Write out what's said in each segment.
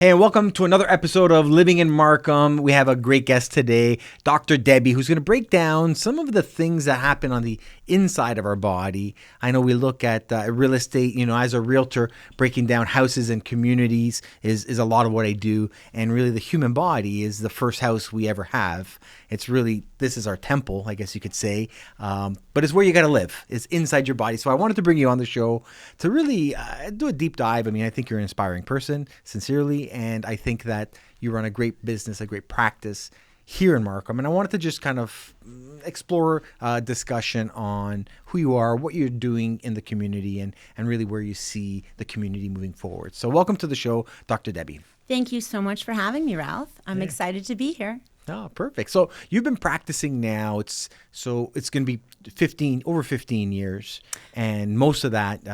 Hey, and welcome to another episode of Living in Markham. We have a great guest today, Dr. Debbie, who's going to break down some of the things that happen on the inside of our body. I know we look at real estate, as a realtor, breaking down houses and communities is a lot of what I do. And really the human body is the first house we ever have. This is our temple, I guess you could say. But it's where you got to live. It's inside your body. So I wanted to bring you on the show to really do a deep dive. I mean, I think you're an inspiring person, sincerely. And I think that you run a great business, a great practice here in Markham. And I wanted to just kind of explore a discussion on who you are, what you're doing in the community, and really where you see the community moving forward. So welcome to the show, Dr. Debbie. Thank you so much for having me, Ralph. I'm excited to be here. Oh, perfect. So you've been practicing now. It's going to be over 15 years. And most of that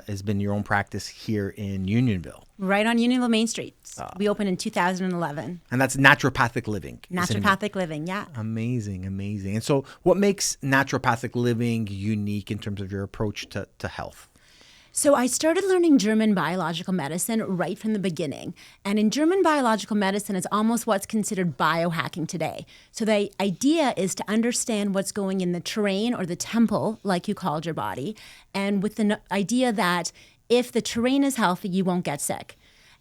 has been your own practice here in Unionville. Right on Unionville Main Street. We opened in 2011. And that's Naturopathic Living. Naturopathic Living, yeah. Amazing, amazing. And so what makes Naturopathic Living unique in terms of your approach to health? So I started learning German biological medicine right from the beginning. And in German biological medicine, it's almost what's considered biohacking today. So the idea is to understand what's going in the terrain or the temple, like you called your body, and with the idea that if the terrain is healthy, you won't get sick.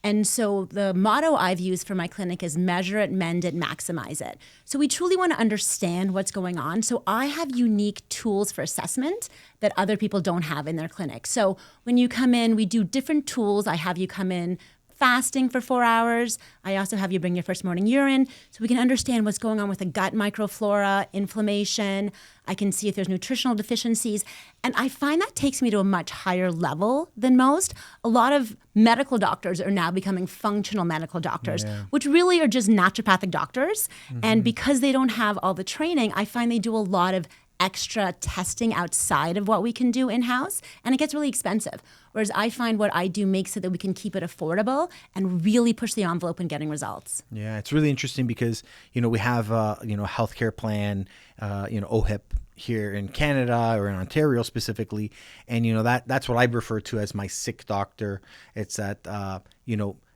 And so the motto I've used for my clinic is measure it, mend it, maximize it. So we truly want to understand what's going on. So I have unique tools for assessment that other people don't have in their clinic. So when you come in, we do different tools. I have you come in fasting for 4 hours. I also have you bring your first morning urine so we can understand what's going on with the gut microflora, inflammation. I can see if there's nutritional deficiencies. And I find that takes me to a much higher level than most. A lot of medical doctors are now becoming functional medical doctors, which really are just naturopathic doctors. Mm-hmm. And because they don't have all the training, I find they do a lot of extra testing outside of what we can do in-house, and it gets really expensive. Whereas I find what I do makes it that we can keep it affordable and really push the envelope in getting results. Yeah, it's really interesting because, we have, a healthcare plan, OHIP here in Canada or in Ontario specifically. And, that's what I refer to as my sick doctor. It's that,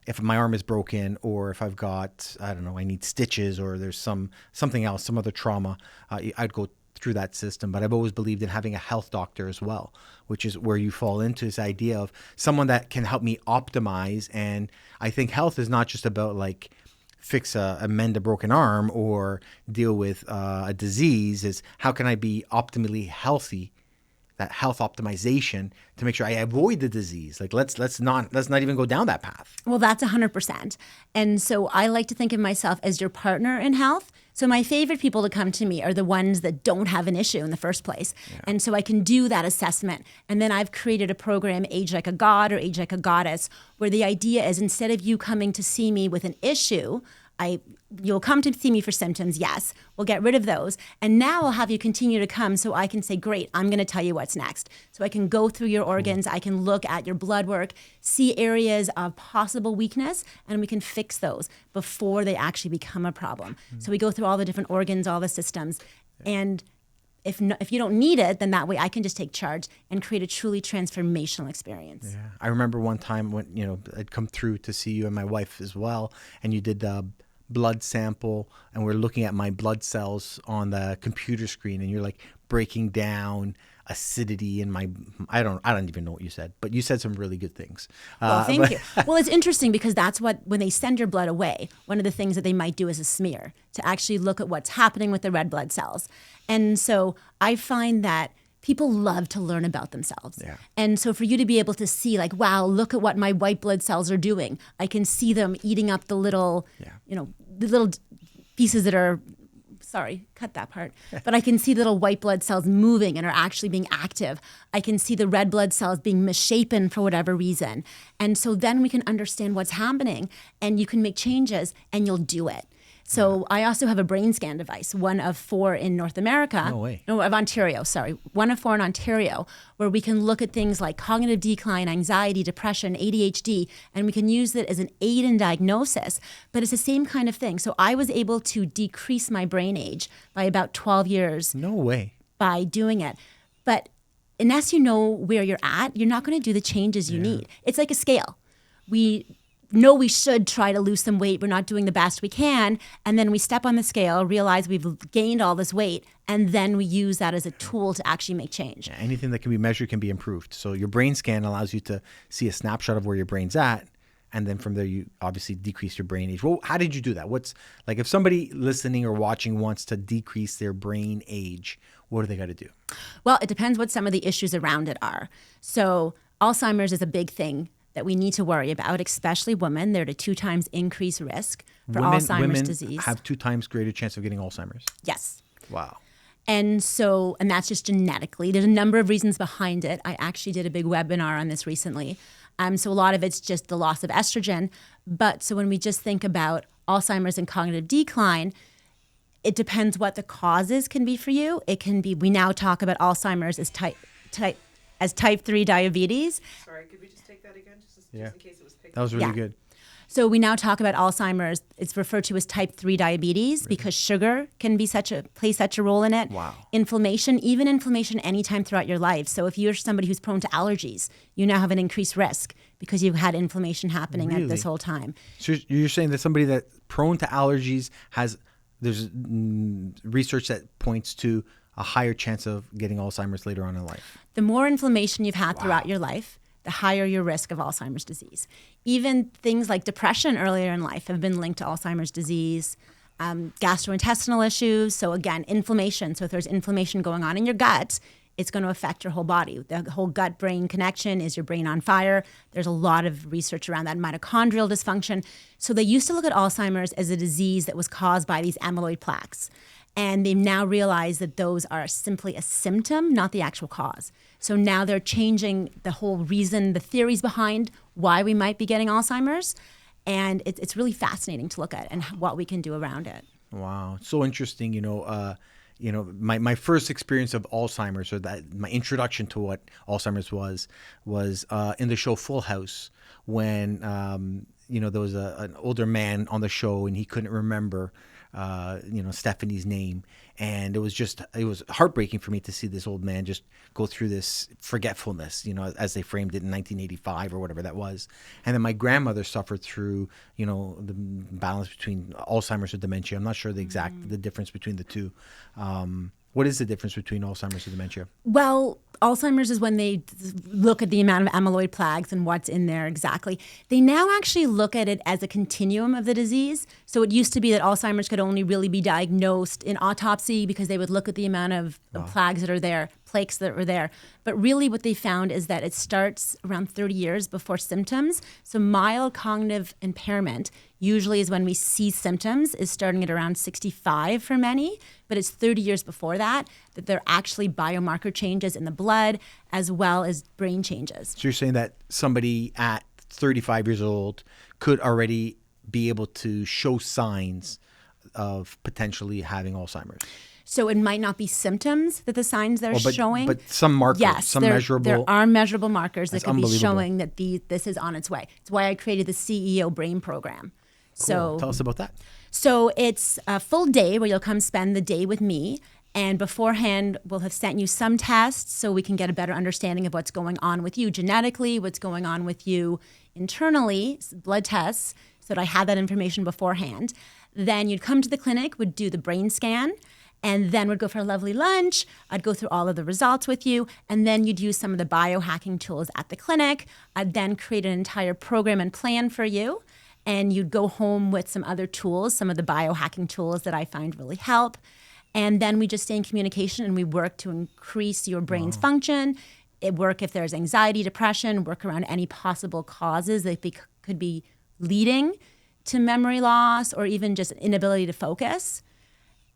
if my arm is broken or if I've got, I need stitches or there's something else, some other trauma, I'd go through that system. But I've always believed in having a health doctor as well, which is where you fall into this idea of someone that can help me optimize. And I think health is not just about like mend a broken arm or deal with a disease. Is how can I be optimally healthy? That health optimization to make sure I avoid the disease. Like let's not even go down that path. Well, that's 100%. And so I like to think of myself as your partner in health. So my favorite people to come to me are the ones that don't have an issue in the first place. Yeah. And so I can do that assessment. And then I've created a program, Age Like a God or Age Like a Goddess, where the idea is instead of you coming to see me with an issue, you'll come to see me for symptoms, yes. We'll get rid of those. And now I'll have you continue to come so I can say, great, I'm going to tell you what's next. So I can go through your organs. I can look at your blood work, see areas of possible weakness, and we can fix those before they actually become a problem. So we go through all the different organs, all the systems. And if you don't need it, then that way I can just take charge and create a truly transformational experience. Yeah. I remember one time when, I'd come through to see you and my wife as well, and you did the blood sample and we're looking at my blood cells on the computer screen and you're like breaking down acidity in my, I don't even know what you said, but you said some really good things. Well, thank you. Well, it's interesting because that's when they send your blood away, one of the things that they might do is a smear to actually look at what's happening with the red blood cells. And so I find that people love to learn about themselves. Yeah. And so for you to be able to see like, wow, look at what my white blood cells are doing. I can see them eating up the little, the little pieces that are, sorry, cut that part. But I can see little white blood cells moving and are actually being active. I can see the red blood cells being misshapen for whatever reason. And so then we can understand what's happening and you can make changes and you'll do it. So I also have a brain scan device, one of 4 in North America. No way. No, of Ontario, sorry. One of 4 in Ontario, where we can look at things like cognitive decline, anxiety, depression, ADHD, and we can use it as an aid in diagnosis. But it's the same kind of thing. So I was able to decrease my brain age by about 12 years. No way. By doing it. But unless you know where you're at, you're not going to do the changes you need. It's like a scale. know we should try to lose some weight. We're not doing the best we can. And then we step on the scale, realize we've gained all this weight, and then we use that as a tool to actually make change. Yeah, anything that can be measured can be improved. So your brain scan allows you to see a snapshot of where your brain's at. And then from there, you obviously decrease your brain age. Well, how did you do that? What's like if somebody listening or watching wants to decrease their brain age, what do they got to do? Well, it depends what some of the issues around it are. So Alzheimer's is a big thing that we need to worry about, especially women. They're at a 2 times increased risk for Alzheimer's disease. Women have 2 times greater chance of getting Alzheimer's. Yes. Wow. And that's just genetically. There's a number of reasons behind it. I actually did a big webinar on this recently. So a lot of it's just the loss of estrogen. But so when we just think about Alzheimer's and cognitive decline, it depends what the causes can be for you. It can be, we now talk about Alzheimer's as type 3 diabetes. Sorry, could we just take that again, just in case it was picked up? That was really good. So we now talk about Alzheimer's. It's referred to as type 3 diabetes because sugar can be play such a role in it. Wow. Inflammation, even inflammation anytime throughout your life. So if you're somebody who's prone to allergies, you now have an increased risk because you've had inflammation happening at this whole time. So you're saying that somebody that's prone to allergies there's research that points to a higher chance of getting Alzheimer's later on in life. The more inflammation you've had throughout your life, the higher your risk of Alzheimer's disease. Even things like depression earlier in life have been linked to Alzheimer's disease, gastrointestinal issues. So again, inflammation. So if there's inflammation going on in your gut, it's going to affect your whole body. The whole gut-brain connection. Is your brain on fire? There's a lot of research around that, mitochondrial dysfunction. So they used to look at Alzheimer's as a disease that was caused by these amyloid plaques. And they've now realized that those are simply a symptom, not the actual cause. So now they're changing the whole reason, the theories behind why we might be getting Alzheimer's. And it's really fascinating to look at and what we can do around it. Wow. So interesting. My first experience of Alzheimer's, or that my introduction to what Alzheimer's was in the show Full House when, there was an older man on the show and he couldn't remember Stephanie's name. And it was heartbreaking for me to see this old man just go through this forgetfulness, as they framed it in 1985 or whatever that was. And then my grandmother suffered through, the balance between Alzheimer's and dementia. I'm not sure the difference between the two. What is the difference between Alzheimer's and dementia? Well, Alzheimer's is when they look at the amount of amyloid plaques and what's in there exactly. They now actually look at it as a continuum of the disease. So it used to be that Alzheimer's could only really be diagnosed in autopsy because they would look at the amount of plaques that are there, plaques that are there. But really what they found is that it starts around 30 years before symptoms. So mild cognitive impairment usually is when we see symptoms, is starting at around 65 for many, but it's 30 years before that there are actually biomarker changes in the blood as well as brain changes. So you're saying that somebody at 35 years old could already be able to show signs of potentially having Alzheimer's? So it might not be symptoms that the signs they're showing. But some markers, measurable. There are measurable markers that can be showing that this is on its way. It's why I created the CEO Brain Program. Cool. So tell us about that. So it's a full day where you'll come spend the day with me. And beforehand, we'll have sent you some tests so we can get a better understanding of what's going on with you genetically, what's going on with you internally, blood tests, so that I had that information beforehand. Then you'd come to the clinic, would do the brain scan, and then we'd go for a lovely lunch. I'd go through all of the results with you, and then you'd use some of the biohacking tools at the clinic. I'd then create an entire program and plan for you, and you'd go home with some other tools, some of the biohacking tools that I find really help. And then we just stay in communication and we work to increase your brain's function. It work if there's anxiety, depression, work around any possible causes that could be leading to memory loss or even just inability to focus.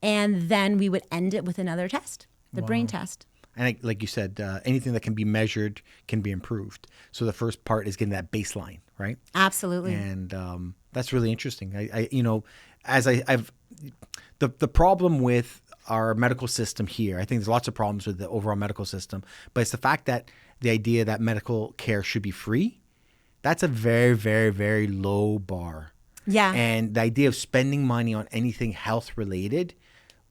And then we would end it with another test, the brain test. And like you said, anything that can be measured can be improved. So the first part is getting that baseline, right? Absolutely. And that's really interesting. The problem with our medical system here, I think there's lots of problems with the overall medical system, but it's the fact that the idea that medical care should be free, that's a very, very, very low bar. Yeah. And the idea of spending money on anything health related,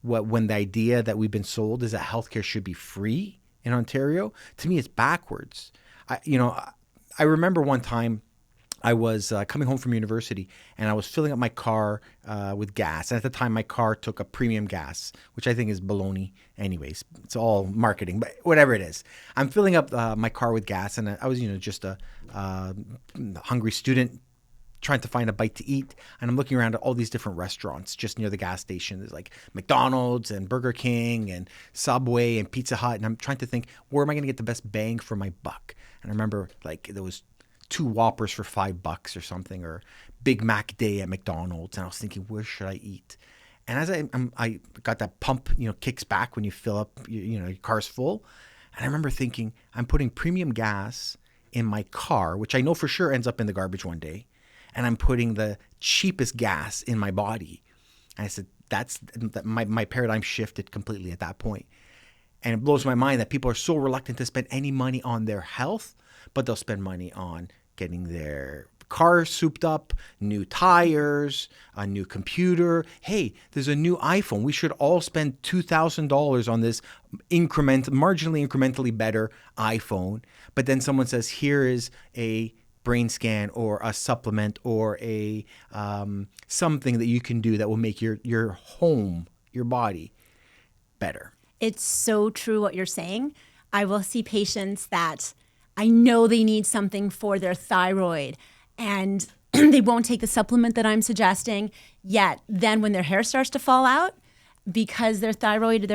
when the idea that we've been sold is that healthcare should be free in Ontario, to me it's backwards. I remember one time I was coming home from university, and I was filling up my car with gas. And at the time, my car took a premium gas, which I think is baloney anyways. It's all marketing, but whatever it is. I'm filling up my car with gas, and I was, just a hungry student trying to find a bite to eat. And I'm looking around at all these different restaurants just near the gas station. There's like McDonald's and Burger King and Subway and Pizza Hut. And I'm trying to think, where am I going to get the best bang for my buck? And I remember like there was 2 Whoppers for $5 or something, or Big Mac day at McDonald's. And I was thinking, where should I eat? And as I got that pump, kicks back when you fill up, your car's full. And I remember thinking, I'm putting premium gas in my car, which I know for sure ends up in the garbage one day. And I'm putting the cheapest gas in my body. And I said, my paradigm shifted completely at that point. And it blows my mind that people are so reluctant to spend any money on their health, but they'll spend money on getting their car souped up, new tires, a new computer. Hey, there's a new iPhone. We should all spend $2,000 on this marginally incrementally better iPhone. But then someone says, here is a brain scan or a supplement or a something that you can do that will make your home, your body better. It's so true what you're saying. I will see patients that I know they need something for their thyroid, and they won't take the supplement that I'm suggesting. Yet then when their hair starts to fall out because they're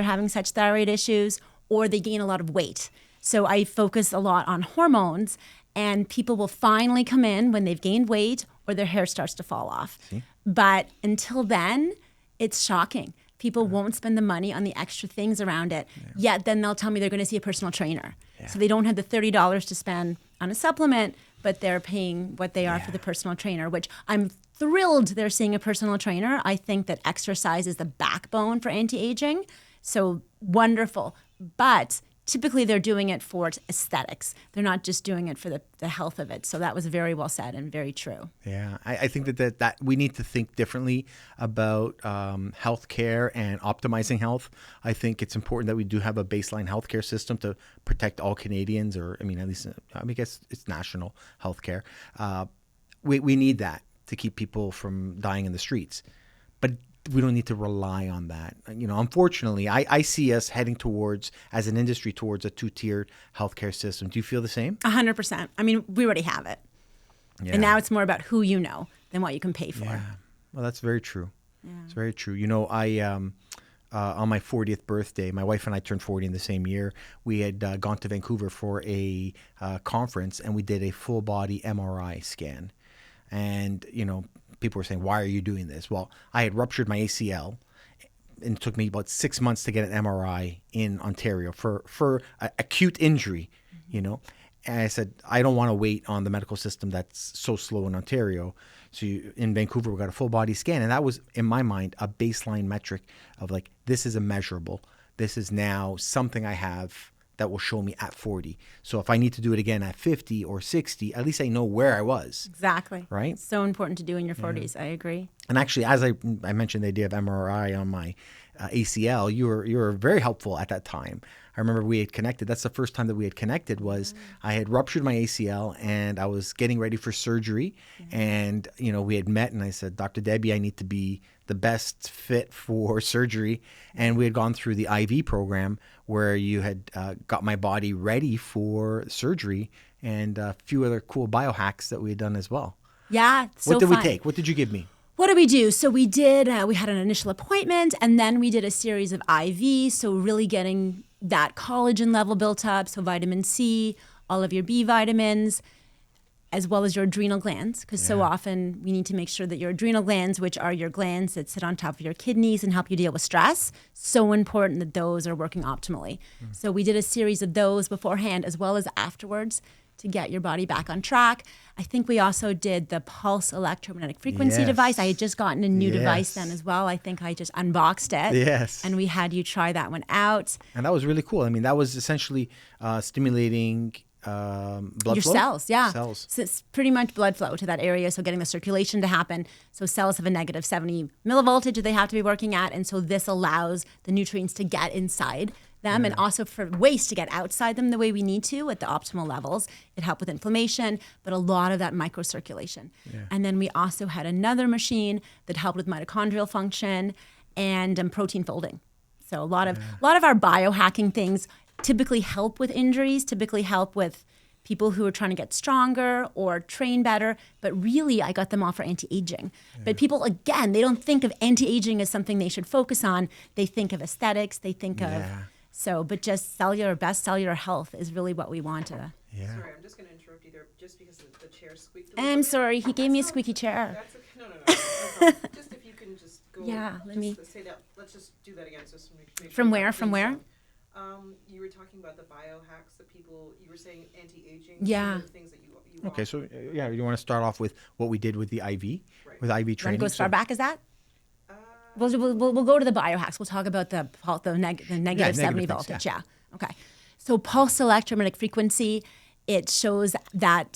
having such thyroid issues, or they gain a lot of weight. So I focus a lot on hormones, and people will finally come in when they've gained weight or their hair starts to fall off. See? But until then, it's shocking. People won't spend the money on the extra things around it. Yeah. Yet then they'll tell me they're going to see a personal trainer. Yeah. So they don't have the $30 to spend on a supplement, but they're paying what they are for the personal trainer, which I'm thrilled they're seeing a personal trainer. I think that exercise is the backbone for anti-aging. So wonderful. But typically they're doing it for aesthetics. They're not just doing it for the health of it. So that was very well said and very true. Yeah, I think that we need to think differently about healthcare and optimizing health. I think it's important that we do have a baseline healthcare system to protect all Canadians, or at least I guess it's national healthcare. We need that to keep people from dying in the streets, but we don't need to rely on that. Unfortunately, I see us heading as an industry, towards a 2-tiered healthcare system. Do you feel the same? 100%. We already have it. Yeah. And now it's more about who you know than what you can pay for. Yeah. Well, that's very true. Yeah. It's very true. I on my 40th birthday, my wife and I turned 40 in the same year. We had gone to Vancouver for a conference, and we did a full body MRI scan. And, people were saying, why are you doing this? Well, I had ruptured my ACL, and it took me about 6 months to get an MRI in Ontario for acute injury, And I said, I don't want to wait on the medical system that's so slow in Ontario. So in Vancouver, we got a full body scan. And that was, in my mind, a baseline metric of like, this is immeasurable. This is now something I have that will show me at 40. So if I need to do it again at 50 or 60, at least I know where I was. Exactly. Right? It's so important to do in your 40s. Yeah. I agree. And actually, as I mentioned the idea of MRI on my ACL, you were very helpful at that time. I remember we had connected. That's the first time that we had connected was I had ruptured my ACL and I was getting ready for surgery. And, we had met and I said, Dr. Debbie, I need to be the best fit for surgery. And we had gone through the IV program where you had got my body ready for surgery, and a few other cool biohacks that we had done as well. Yeah, so What did fun. we take? What did you give me? What did we do? So we did, we had an initial appointment, and then we did a series of IV, so really getting that collagen level built up, so vitamin C, all of your B vitamins, as well as your adrenal glands, because so often we need to make sure that your adrenal glands, which are your glands that sit on top of your kidneys and help you deal with stress, so important that those are working optimally. So we did a series of those beforehand as well as afterwards to get your body back on track. I think we also did the pulse electromagnetic frequency device. I had just gotten a new device then as well. I think I just unboxed it. Yes. And we had you try that one out. And that was really cool. That was essentially stimulating blood your flow? cells, yeah. Cells. So it's pretty much blood flow to that area, so getting the circulation to happen. So cells have a negative 70 millivoltage that they have to be working at, and so this allows the nutrients to get inside them and also for waste to get outside them the way we need to at the optimal levels. It helped with inflammation, but a lot of that microcirculation. Yeah. And then we also had another machine that helped with mitochondrial function and protein folding. So a lot of our biohacking things typically help with injuries, typically help with people who are trying to get stronger or train better, but really I got them all for anti-aging. But people, again, they don't think of anti-aging as something they should focus on. They think of aesthetics, they think of, but just best cellular health is really what we want to. Yeah. Sorry, I'm just going to interrupt you there just because the chair squeaked a little I'm bit. sorry, he gave me a squeaky chair. That's okay. No problem. Just if you can just go. Yeah, let just me- say that. Let's just do that again. So make sure From that where? From things where? down. You were talking about the biohacks, the people, you were saying anti-aging. Yeah. Some of the things that you Okay, so you want to start off with what we did with the IV, Right. with IV Want to training. go as far back as that? Uh, We'll go to the biohacks. We'll talk about the negative negative 70 things, voltage. yeah. Yeah. Okay. So pulse electromagnetic frequency, it shows that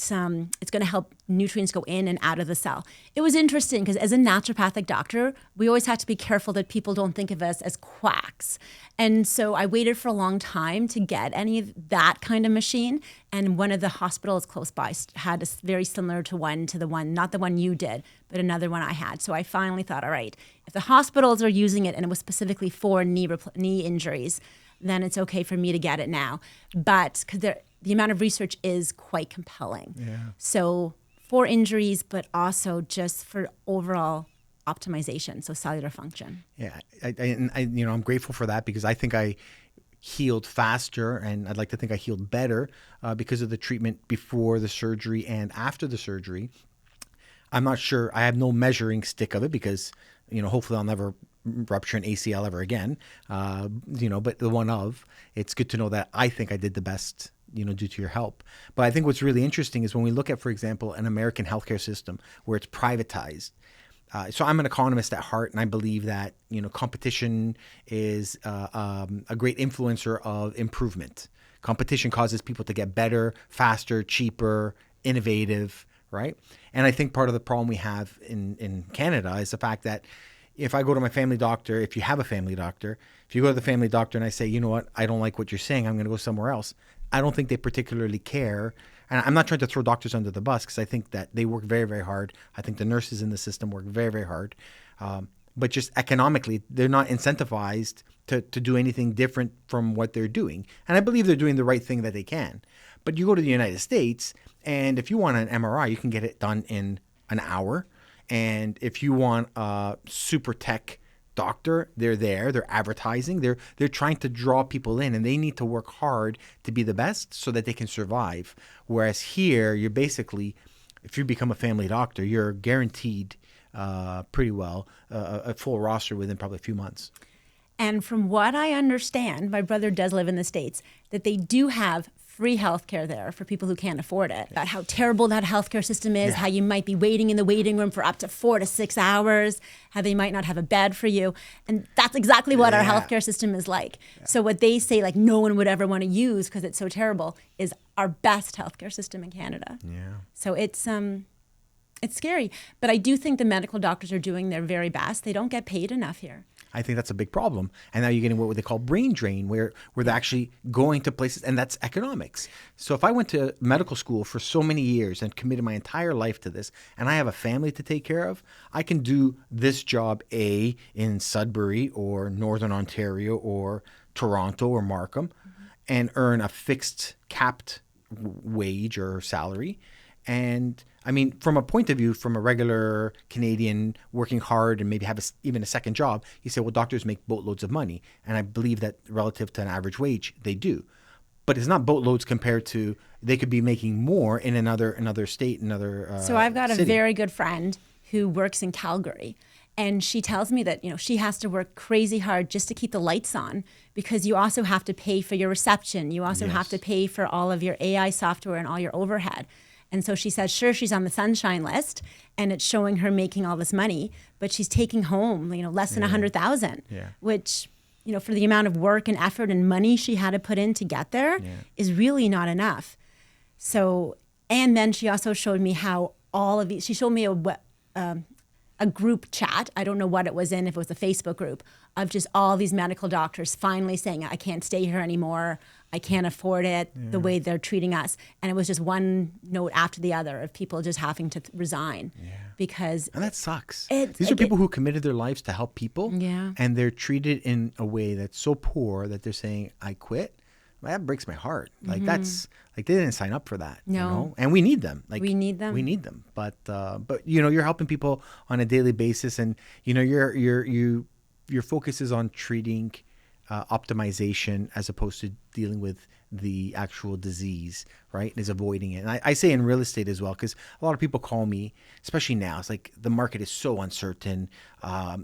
it's going to help nutrients go in and out of the cell. It was interesting because as a naturopathic doctor, we always have to be careful that people don't think of us as quacks. And so I waited for a long time to get any of that kind of machine. And one of the hospitals close by had a very similar to the one, not the one you did, but another one I had. So I finally thought, all right, if the hospitals are using it and it was specifically for knee injuries, then it's okay for me to get it now. But because the amount of research is quite compelling. Yeah. So for injuries, but also just for overall optimization, so cellular function. Yeah, I'm grateful for that because I think I healed faster, and I'd like to think I healed better because of the treatment before the surgery and after the surgery. I'm not sure. I have no measuring stick of it because, hopefully I'll never rupture an ACL ever again. But the one of, it's good to know that I think I did the best, due to your help. But I think what's really interesting is when we look at, for example, an American healthcare system where it's privatized. So I'm an economist at heart, and I believe that, competition is a great influencer of improvement. Competition causes people to get better, faster, cheaper, innovative, right? And I think part of the problem we have in Canada is the fact that if I go to my family doctor, if you have a family doctor, if you go to the family doctor and I say, you know what, I don't like what you're saying, I'm going to go somewhere else, I don't think they particularly care. And I'm not trying to throw doctors under the bus because I think that they work very, very hard. I think the nurses in the system work very, very hard. But just economically, they're not incentivized to do anything different from what they're doing. And I believe they're doing the right thing that they can. But you go to the United States, and if you want an MRI, you can get it done in an hour. And if you want a super tech doctor, they're there, they're advertising, they're trying to draw people in, and they need to work hard to be the best so that they can survive. Whereas here, you're basically, if you become a family doctor, you're guaranteed pretty well a full roster within probably a few months. And from what I understand, my brother does live in the States, that they do have free healthcare there for people who can't afford it. About how terrible that healthcare system is, how you might be waiting in the waiting room for up to 4 to 6 hours, how they might not have a bed for you. And that's exactly what our healthcare system is like. So what they say, like no one would ever want to use because it's so terrible, is our best healthcare system in Canada. Yeah. So it's scary. But I do think the medical doctors are doing their very best. They don't get paid enough here. I think that's a big problem. And now you're getting what they call brain drain, where they're actually going to places, and that's economics. So if I went to medical school for so many years and committed my entire life to this, and I have a family to take care of, I can do this job in Sudbury or Northern Ontario or Toronto or Markham and earn a fixed capped wage or salary. And I mean, from a point of view, from a regular Canadian working hard and maybe have even a second job, you say, well, doctors make boatloads of money. And I believe that relative to an average wage, they do. But it's not boatloads compared to, they could be making more in another state, So I've got city. a very good friend who works in Calgary. And she tells me that, she has to work crazy hard just to keep the lights on because you also have to pay for your reception. You also have to pay for all of your AI software and all your overhead. And so she says, sure, she's on the sunshine list and it's showing her making all this money, but she's taking home, less than 100,000, which, for the amount of work and effort and money she had to put in to get there is really not enough. So, and then she also showed me how all of these, she showed me a group chat. I don't know what it was in, if it was a Facebook group, of just all these medical doctors finally saying, I can't stay here anymore. I can't afford it, the way they're treating us. And it was just one note after the other of people just having to resign because... And that sucks. These are people who committed their lives to help people. Yeah. And they're treated in a way that's so poor that they're saying, I quit. That breaks my heart. Like that's like they didn't sign up for that. No. You know? And we need them. Like we need them. We need them. But you know, you're helping people on a daily basis, and you know, your focus is on treating optimization as opposed to dealing with the actual disease, right? Is avoiding it. And I say in real estate as well, because a lot of people call me, especially now, it's like the market is so uncertain.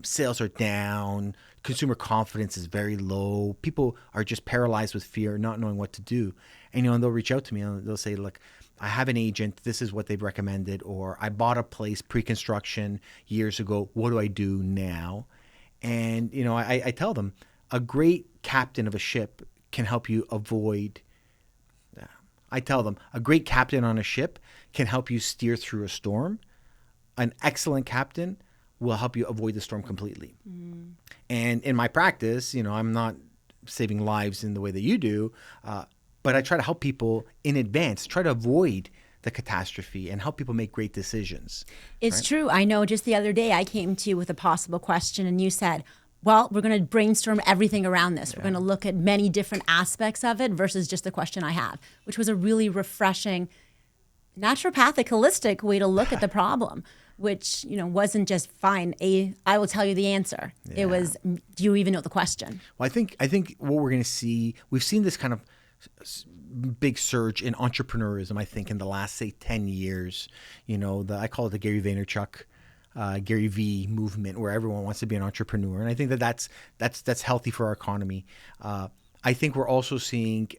Sales are down. Consumer confidence is very low. People are just paralyzed with fear, not knowing what to do. And, you know, and they'll reach out to me and they'll say, look, I have an agent. This is what they've recommended. Or I bought a place pre-construction years ago. What do I do now? And, you know, I tell them a great captain of a ship can help you avoid. I tell them a great captain on a ship can help you steer through a storm. An excellent captain will help you avoid the storm completely. And in my practice, you know, I'm not saving lives in the way that you do, but I try to help people in advance, try to avoid the catastrophe and help people make great decisions. It's true. I know just the other day I came to you with a possible question and you said, well, we're going to brainstorm everything around this. We're going to look at many different aspects of it versus just the question I have, which was a really refreshing, naturopathic, holistic way to look at the problem, which, you know, wasn't just fine. I will tell you the answer. It was, do you even know the question? Well, I think what we're going to see, we've seen this kind of big surge in entrepreneurism, I think, in the last, say, 10 years. You know, I call it the Gary Vaynerchuk, Gary V movement, where everyone wants to be an entrepreneur. And I think that's healthy for our economy. I think we're also seeing,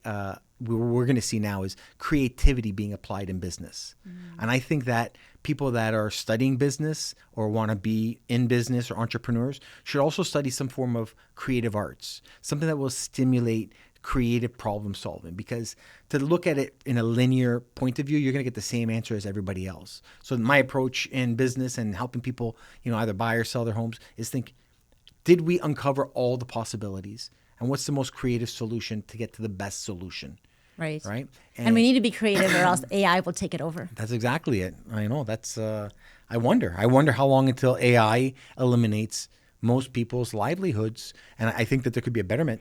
we're going to see now is creativity being applied in business. And I think that people that are studying business or want to be in business or entrepreneurs should also study some form of creative arts, something that will stimulate creative problem solving, because to look at it in a linear point of view, you're going to get the same answer as everybody else. So my approach in business and helping people, you know, either buy or sell their homes is think, did we uncover all the possibilities? And what's the most creative solution to get to the best solution? Right. Right. And we need to be creative or else AI will take it over. That's exactly it. I know. That's, I wonder how long until AI eliminates most people's livelihoods. And I think that there could be a betterment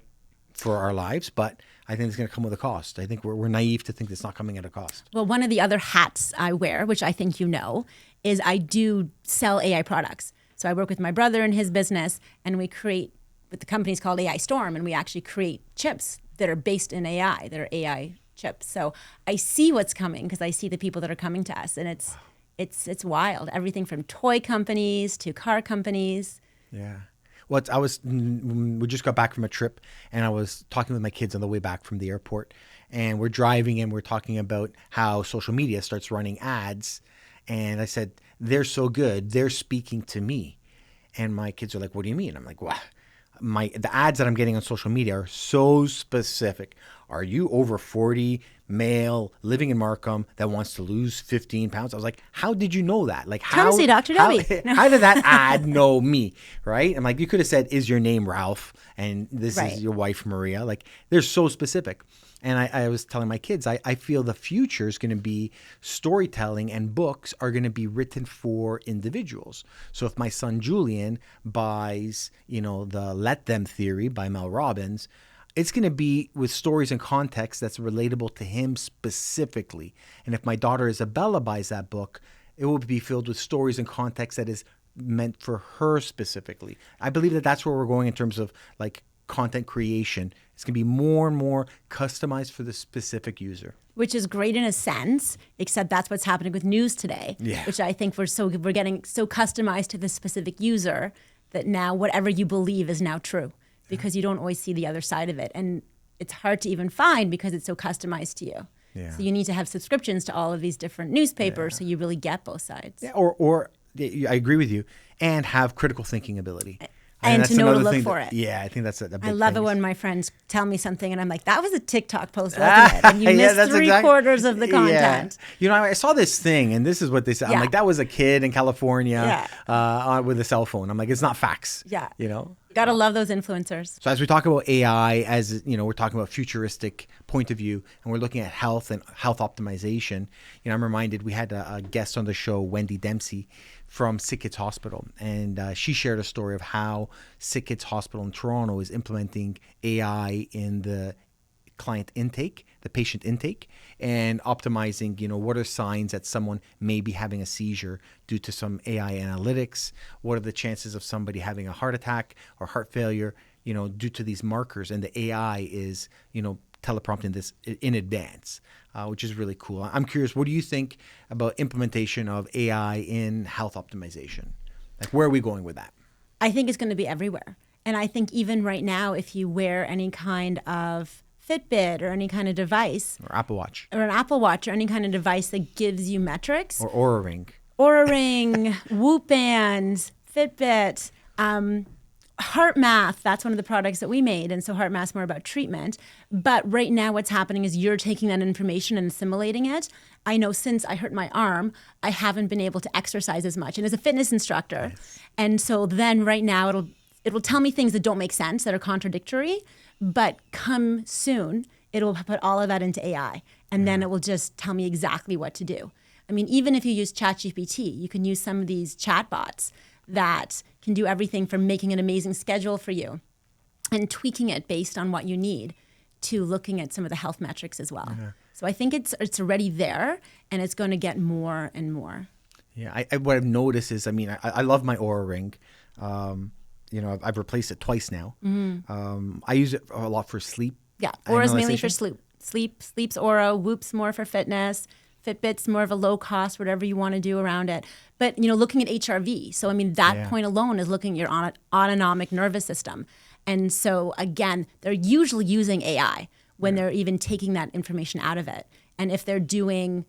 for our lives, but I think it's going to come with a cost. I think we're naive to think it's not coming at a cost. Well, one of the other hats I wear, which I think you know, is I do sell AI products. So I work with my brother in his business, and we create, with the company's called AI Storm, and we actually create chips that are based in AI, that are AI chips. So I see what's coming because I see the people that are coming to us, and it's wild. Everything from toy companies to car companies. Yeah. Well, we just got back from a trip, and I was talking with my kids on the way back from the airport, and we're driving and we're talking about how social media starts running ads. And I said, they're so good. They're speaking to me. And my kids are like, what do you mean? I'm like, well, the ads that I'm getting on social media are so specific. Are you over 40, male, living in Markham that wants to lose 15 pounds? I was like, how did you know that? Like, how Courtesy, Dr. Debbie. How did that ad know me, right? I'm like, you could have said, is your name Ralph? And this is your wife, Maria. Like, they're so specific. And I was telling my kids, I feel the future is going to be storytelling, and books are going to be written for individuals. So if my son Julian buys, you know, the Let Them Theory by Mel Robbins, it's going to be with stories and context that's relatable to him specifically. And if my daughter Isabella buys that book, it will be filled with stories and context that is meant for her specifically. I believe that that's where we're going in terms of like content creation. It's going to be more and more customized for the specific user. Which is great in a sense, except that's what's happening with news today. Yeah. Which I think we're getting so customized to the specific user that now whatever you believe is now true, because you don't always see the other side of it. And it's hard to even find because it's so customized to you. Yeah. So you need to have subscriptions to all of these different newspapers so you really get both sides. Yeah, or I agree with you, and have critical thinking ability. and that's to know to another look thing for that- it. Yeah, I think that's a big I love thing. it when my friends tell me something and I'm like, that was a TikTok post, wasn't it? And you Yeah, missed that's three-quarters of the content. Yeah. You know, I saw this thing, and this is what they said. I'm Yeah. like, that was a kid in California Yeah. with a cell phone. I'm like, it's not facts. Yeah. You know? Gotta love those influencers. So as we talk about AI, as you know, we're talking about futuristic point of view, and we're looking at health and health optimization. You know, I'm reminded we had a guest on the show, Wendy Dempsey, from Sick Kids Hospital, and she shared a story of how Sick Kids Hospital in Toronto is implementing AI in the client intake, the patient intake, and optimizing, you know, what are signs that someone may be having a seizure due to some AI analytics? What are the chances of somebody having a heart attack or heart failure, you know, due to these markers? And the AI is, you know, teleprompting this in advance, which is really cool. I'm curious, what do you think about implementation of AI in health optimization? Like, where are we going with that? I think it's going to be everywhere. And I think even right now, if you wear any kind of Fitbit or any kind of device, Or Apple Watch. or an Apple Watch or any kind of device that gives you metrics, Or Oura Ring. Oura Ring, Whoop Band, Fitbit, Heart Math, that's one of the products that we made. And so Heart Math's more about treatment. But right now what's happening is you're taking that information and assimilating it. I know since I hurt my arm, I haven't been able to exercise as much. And as a fitness instructor, and so then right now it'll tell me things that don't make sense, that are contradictory, but come soon, it'll put all of that into AI. And then it will just tell me exactly what to do. I mean, even if you use ChatGPT, you can use some of these chatbots that can do everything from making an amazing schedule for you and tweaking it based on what you need to looking at some of the health metrics as well. So I think it's already there, and it's going to get more and more. Yeah, what I've noticed is, I mean, I love my Oura Ring. You know, I've replaced it twice now. I use it a lot for sleep. Yeah, Aura's mainly for analyzation. Sleep's Aura, Whoop's more for fitness, Fitbit's more of a low cost, whatever you want to do around it. But, you know, looking at HRV. So, I mean, that point alone is looking at your autonomic nervous system. And so, again, they're usually using AI when they're even taking that information out of it. And if they're doing,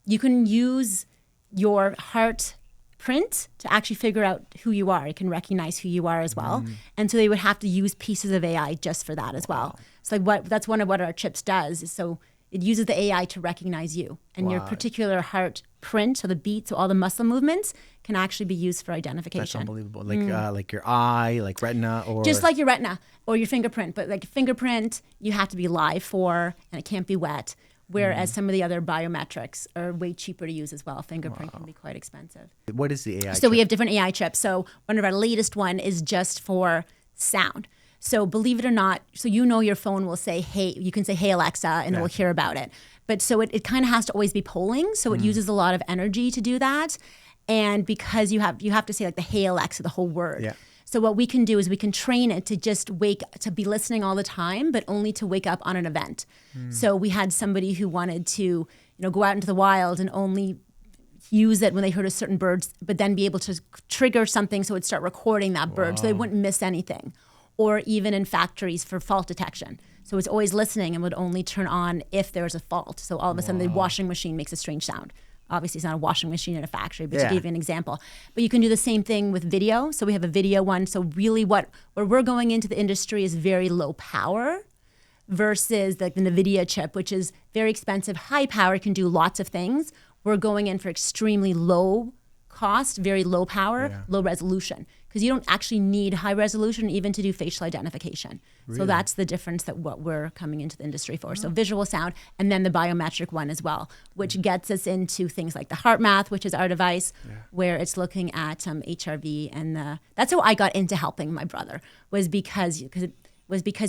you can use your heart print to actually figure out who you are. It can recognize who you are as well. And so they would have to use pieces of AI just for that as well. So that's one of what our chips does. Is so it uses the AI to recognize you and your particular heart print, so the beat, so all the muscle movements can actually be used for identification. That's unbelievable. Like your eye, like retina, or Just like your retina or your fingerprint, but like fingerprint, you have to be live for, and it can't be wet. Whereas some of the other biometrics are way cheaper to use as well. Fingerprint can be quite expensive. What is the AI? So we have different AI chips. So one of our latest one is just for sound. So believe it or not, so you know your phone will say, hey, you can say, hey, Alexa, and it will hear about it. But so it kind of has to always be polling. So it uses a lot of energy to do that. And because you have to say like the hey, Alexa, the whole word. Yeah. So what we can do is we can train it to just to be listening all the time, but only to wake up on an event. So we had somebody who wanted to, go out into the wild and only use it when they heard a certain bird, but then be able to trigger something so it'd start recording that bird so they wouldn't miss anything. Or even in factories for fault detection. So it's always listening and would only turn on if there's a fault. So all of a sudden the washing machine makes a strange sound. Obviously it's not a washing machine in a factory, but to give you an example. But you can do the same thing with video. So we have a video one. So really where we're going into the industry is very low power versus like the NVIDIA chip, which is very expensive, high power, can do lots of things. We're going in for extremely low cost, very low power, low resolution. Because you don't actually need high resolution even to do facial identification. Really? So that's the difference that what we're coming into the industry for. So visual sound, and then the biometric one as well, which gets us into things like the Heart Math, which is our device, where it's looking at HRV. And that's how I got into helping my brother, was because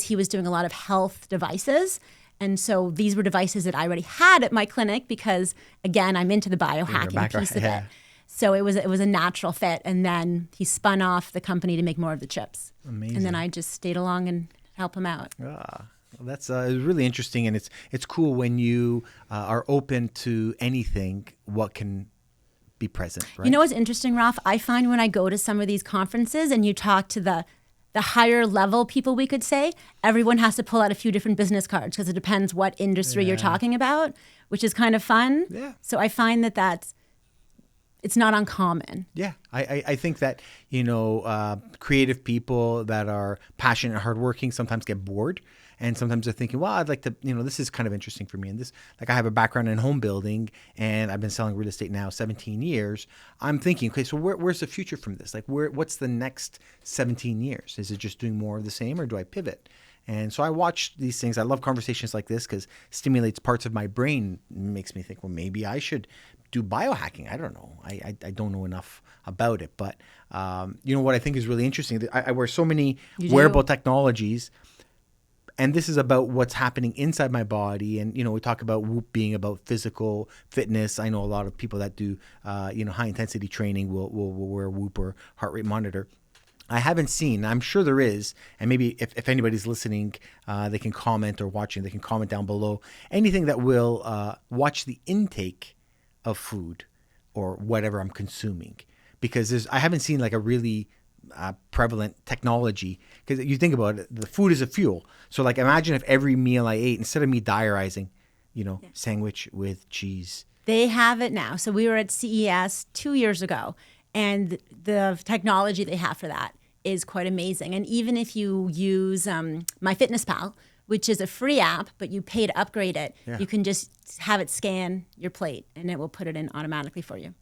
he was doing a lot of health devices. And so these were devices that I already had at my clinic because, again, I'm into the biohacking piece of it. So it was a natural fit, and then he spun off the company to make more of the chips. Amazing. And then I just stayed along and helped him out. Well, that's really interesting, and it's cool when you are open to anything. What can be present, right? You know what's interesting, Ralph? I find when I go to some of these conferences and you talk to the higher level people, we could say, everyone has to pull out a few different business cards because it depends what industry you're talking about, which is kind of fun. Yeah. So I find that's it's not uncommon. Yeah, I think that, creative people that are passionate and hardworking sometimes get bored. And sometimes they're thinking, well, I'd like to, this is kind of interesting for me. And this, like I have a background in home building and I've been selling real estate now 17 years. I'm thinking, okay, so where's the future from this? Like what's the next 17 years? Is it just doing more of the same or do I pivot? And so I watch these things. I love conversations like this because it stimulates parts of my brain, makes me think, well, maybe I should do biohacking. I don't know. I don't know enough about it. But what I think is really interesting, I wear so many wearable technologies. And this is about what's happening inside my body. And, we talk about Whoop being about physical fitness. I know a lot of people that do, high intensity training will wear Whoop or heart rate monitor. I haven't seen, I'm sure there is, and maybe if anybody's listening, they can comment or watching, they can comment down below, anything that will watch the intake of food or whatever I'm consuming. Because I haven't seen like a really prevalent technology, because you think about it, the food is a fuel. So like imagine if every meal I ate, instead of me diarizing, sandwich with cheese. They have it now. So we were at CES 2 years ago, and the technology they have for that is quite amazing. And even if you use MyFitnessPal, which is a free app, but you pay to upgrade it, you can just have it scan your plate and it will put it in automatically for you.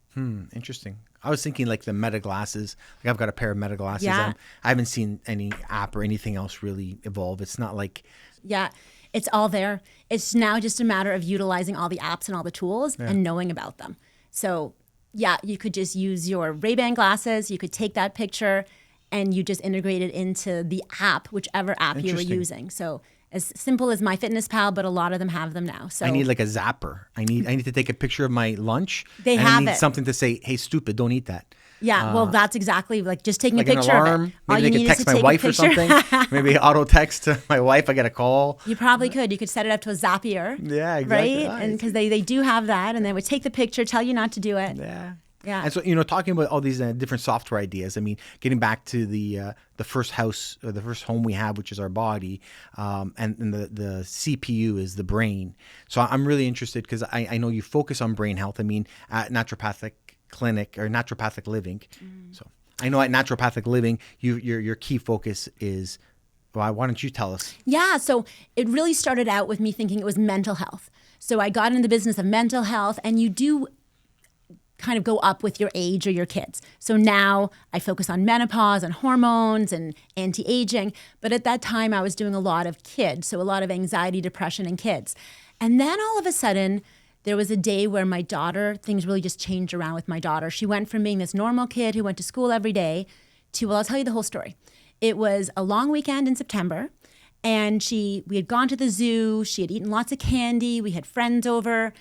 Interesting. I was thinking like the Meta glasses. Like I've got a pair of Meta glasses. Yeah. I haven't seen any app or anything else really evolve. It's not like... Yeah, it's all there. It's now just a matter of utilizing all the apps and all the tools and knowing about them. So yeah, you could just use your Ray-Ban glasses. You could take that picture and you just integrate it into the app, whichever app you were using. So as simple as MyFitnessPal, but a lot of them have them now. So I need like a zapper. I need to take a picture of my lunch. They and have I need it. something to say, hey, stupid, don't eat that. Yeah, well, that's exactly like just taking Like a picture an alarm. of it. All Maybe you they need could is text to my take a wife or picture. something. Maybe auto text to my wife. I get a call. You probably could. You could set it up to a Zapier. Yeah, exactly. Right? Nice. And because they do have that, and they would take the picture, tell you not to do it. Yeah. Yeah. And so, talking about all these different software ideas, I mean, getting back to the first house or the first home we have, which is our body, and the CPU is the brain. So I'm really interested because I know you focus on brain health. I mean, at Naturopathic Clinic or Naturopathic Living. So I know at Naturopathic Living, your key focus is, well, why don't you tell us? Yeah, so it really started out with me thinking it was mental health. So I got in the business of mental health, and you do kind of go up with your age or your kids. So now I focus on menopause and hormones and anti-aging. But at that time, I was doing a lot of kids, so a lot of anxiety, depression in kids. And then all of a sudden, there was a day where my daughter, things really just changed around with my daughter. She went from being this normal kid who went to school every day to, well, I'll tell you the whole story. It was a long weekend in September, and we had gone to the zoo. She had eaten lots of candy. We had friends over.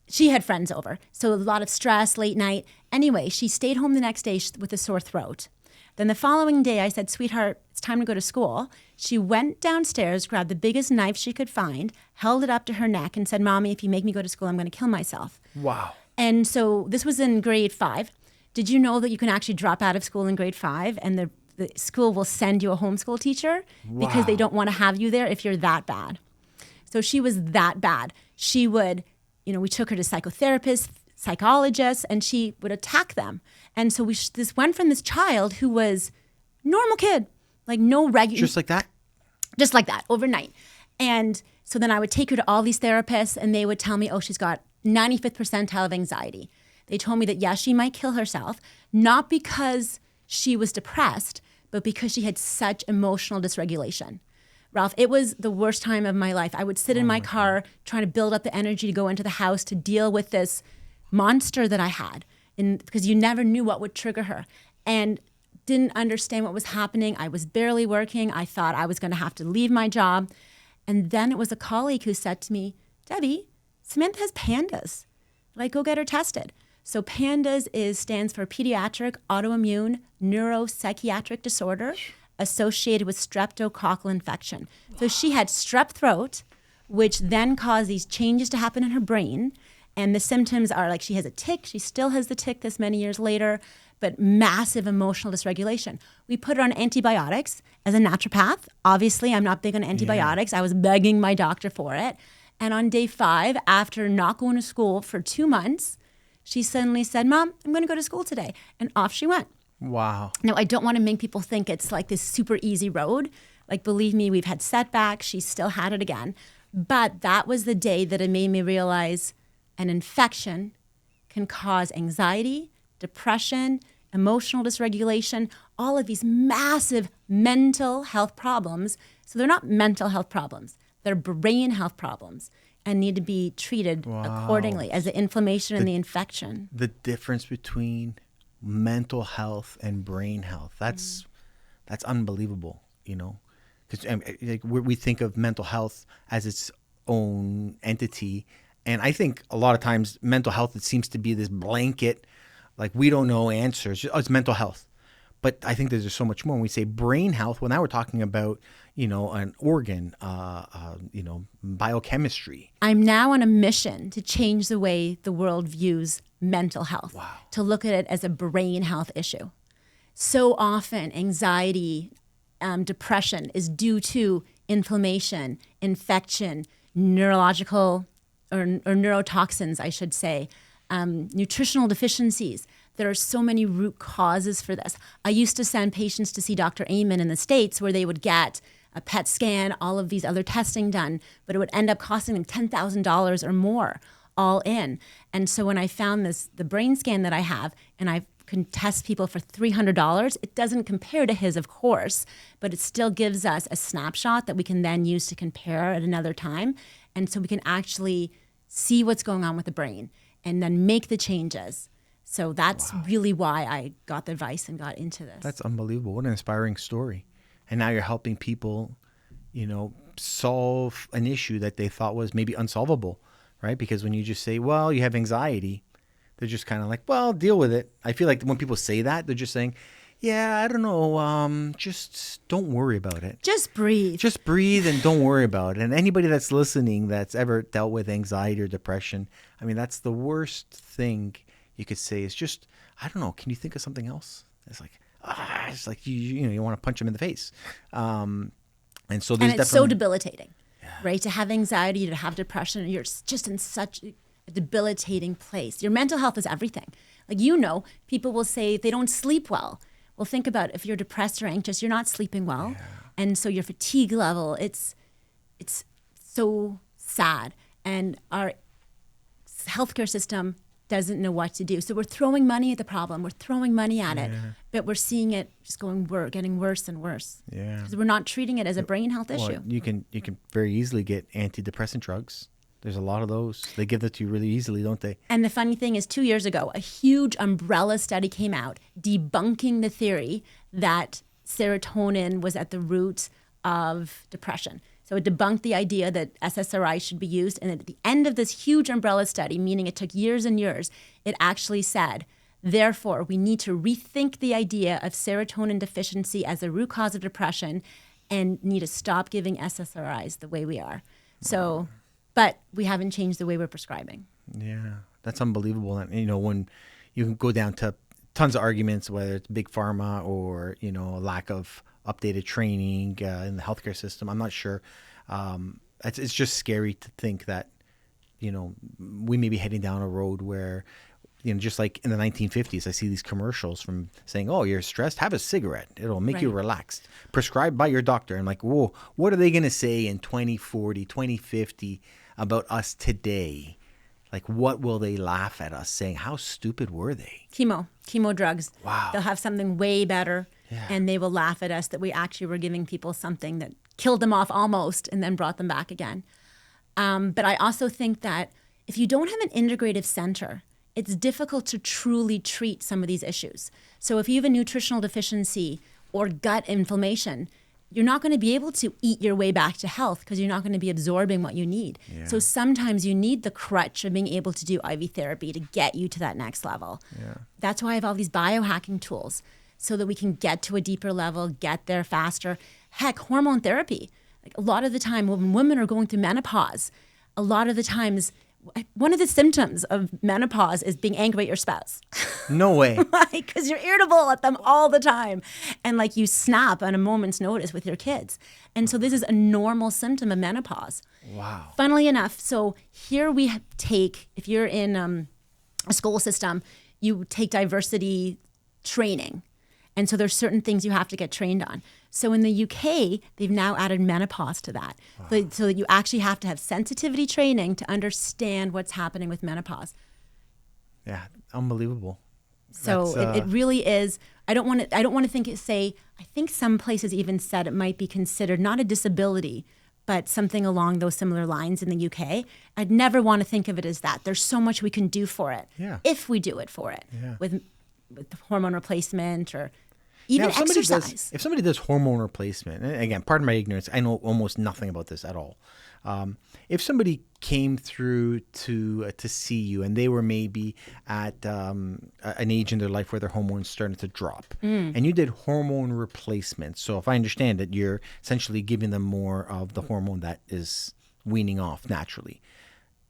She had friends over, so a lot of stress, late night. Anyway, she stayed home the next day with a sore throat. Then the following day, I said, sweetheart, it's time to go to school. She went downstairs, grabbed the biggest knife she could find, held it up to her neck, and said, Mommy, if you make me go to school, I'm going to kill myself. Wow. And so this was in grade 5. Did you know that you can actually drop out of school in grade 5, and the school will send you a homeschool teacher because they don't want to have you there if you're that bad? So she was that bad. She would... we took her to psychotherapists, psychologists, and she would attack them. And so this went from this child who was normal kid, like no regular... Just like that? Just like that, overnight. And so then I would take her to all these therapists, and they would tell me, oh, she's got 95th percentile of anxiety. They told me that, yes, she might kill herself, not because she was depressed, but because she had such emotional dysregulation. Ralph, it was the worst time of my life. I would sit in my car trying to build up the energy to go into the house to deal with this monster that I had, because you never knew what would trigger her, and didn't understand what was happening. I was barely working. I thought I was going to have to leave my job. And then it was a colleague who said to me, Debbie, Samantha has PANDAS. Like, go get her tested. So PANDAS stands for Pediatric Autoimmune Neuropsychiatric Disorder, associated with streptococcal infection. So she had strep throat, which then caused these changes to happen in her brain. And the symptoms are like she has a tic. She still has the tic this many years later, but massive emotional dysregulation. We put her on antibiotics as a naturopath. Obviously, I'm not big on antibiotics. I was begging my doctor for it. And on day 5, after not going to school for 2 months, she suddenly said, Mom, I'm going to go to school today. And off she went. Wow. Now, I don't want to make people think it's like this super easy road. Like, believe me, we've had setbacks. She still had it again. But that was the day that it made me realize an infection can cause anxiety, depression, emotional dysregulation, all of these massive mental health problems. So they're not mental health problems. They're brain health problems and need to be treated accordingly as the inflammation and the infection. The difference between mental health and brain health, that's unbelievable, you know, because like, we think of mental health as its own entity. And I think a lot of times mental health, it seems to be this blanket, like we don't know answers. Oh, it's mental health. But I think there's so much more. When we say brain health, well, now we're talking about, you know, an organ, you know, biochemistry. I'm now on a mission to change the way the world views mental health, to look at it as a brain health issue. So often anxiety, depression is due to inflammation, infection, neurological or neurotoxins, I should say, nutritional deficiencies. There are so many root causes for this. I used to send patients to see Dr. Amen in the States where they would get a PET scan, all of these other testing done, but it would end up costing them $10,000 or more all in. And so when I found the brain scan that I have, and I can test people for $300, it doesn't compare to his, of course, but it still gives us a snapshot that we can then use to compare at another time. And so we can actually see what's going on with the brain and then make the changes. So that's really why I got the advice and got into this. That's unbelievable. What an inspiring story. And now you're helping people, you know, solve an issue that they thought was maybe unsolvable, right? Because when you just say, well, you have anxiety, they're just kind of like, well, deal with it. I feel like when people say that, they're just saying, yeah, I don't know, just don't worry about it. Just breathe. Just breathe and don't worry about it. And anybody that's listening that's ever dealt with anxiety or depression, I mean, that's the worst thing you could say is just, I don't know, can you think of something else? It's like you know, you want to punch them in the face. And so there's it's so debilitating, right? To have anxiety, to have depression, you're just in such a debilitating place. Your mental health is everything. Like, you know, people will say they don't sleep well. Well, think about it. If you're depressed or anxious, you're not sleeping well. Yeah. And so your fatigue level, it's so sad. And our healthcare system doesn't know what to do. So we're throwing money at the problem. We're throwing money at it, but we're seeing it just getting worse and worse. Yeah. Because we're not treating it as a brain health issue. You can very easily get antidepressant drugs. There's a lot of those. They give that to you really easily, don't they? And the funny thing is, 2 years ago, a huge umbrella study came out debunking the theory that serotonin was at the root of depression. So it debunked the idea that SSRI should be used. And at the end of this huge umbrella study, meaning it took years and years, it actually said, therefore, we need to rethink the idea of serotonin deficiency as a root cause of depression and need to stop giving SSRIs the way we are. So, but we haven't changed the way we're prescribing. Yeah, that's unbelievable. And, you know, when you can go down to tons of arguments, whether it's big pharma or, you know, a lack of updated training in the healthcare system. I'm not sure. It's just scary to think that, you know, we may be heading down a road where, you know, just like in the 1950s, I see these commercials from saying, oh, you're stressed, have a cigarette. It'll make you relaxed. Prescribed by your doctor. I'm like, whoa, what are they going to say in 2040, 2050 about us today? Like, what will they laugh at us saying? How stupid were they? Chemo drugs. Wow. They'll have something way better. Yeah. And they will laugh at us that we actually were giving people something that killed them off almost and then brought them back again. But I also think that if you don't have an integrative center, it's difficult to truly treat some of these issues. So if you have a nutritional deficiency or gut inflammation, you're not going to be able to eat your way back to health because you're not going to be absorbing what you need. Yeah. So sometimes you need the crutch of being able to do IV therapy to get you to that next level. Yeah. That's why I have all these biohacking tools so that we can get to a deeper level, get there faster. Heck, hormone therapy. Like, a lot of the time when women are going through menopause, a lot of the times one of the symptoms of menopause is being angry at your spouse. No way. Because you're irritable at them all the time. And like, you snap on a moment's notice with your kids. And so this is a normal symptom of menopause. Wow. Funnily enough, so here we take, if you're in school system, you take diversity training. And so there's certain things you have to get trained on. So in the UK, they've now added menopause to that. Wow. So that you actually have to have sensitivity training to understand what's happening with menopause. Yeah, unbelievable. So it really is. I don't want to say, I think some places even said it might be considered not a disability, but something along those similar lines in the UK. I'd never want to think of it as that. There's so much we can do for it if we do it for it with hormone replacement or even exercise. If somebody does hormone replacement, and again, pardon my ignorance, I know almost nothing about this at all. If somebody came through to see you and they were maybe at an age in their life where their hormones started to drop, and you did hormone replacement, so if I understand it, you're essentially giving them more of the hormone that is weaning off naturally.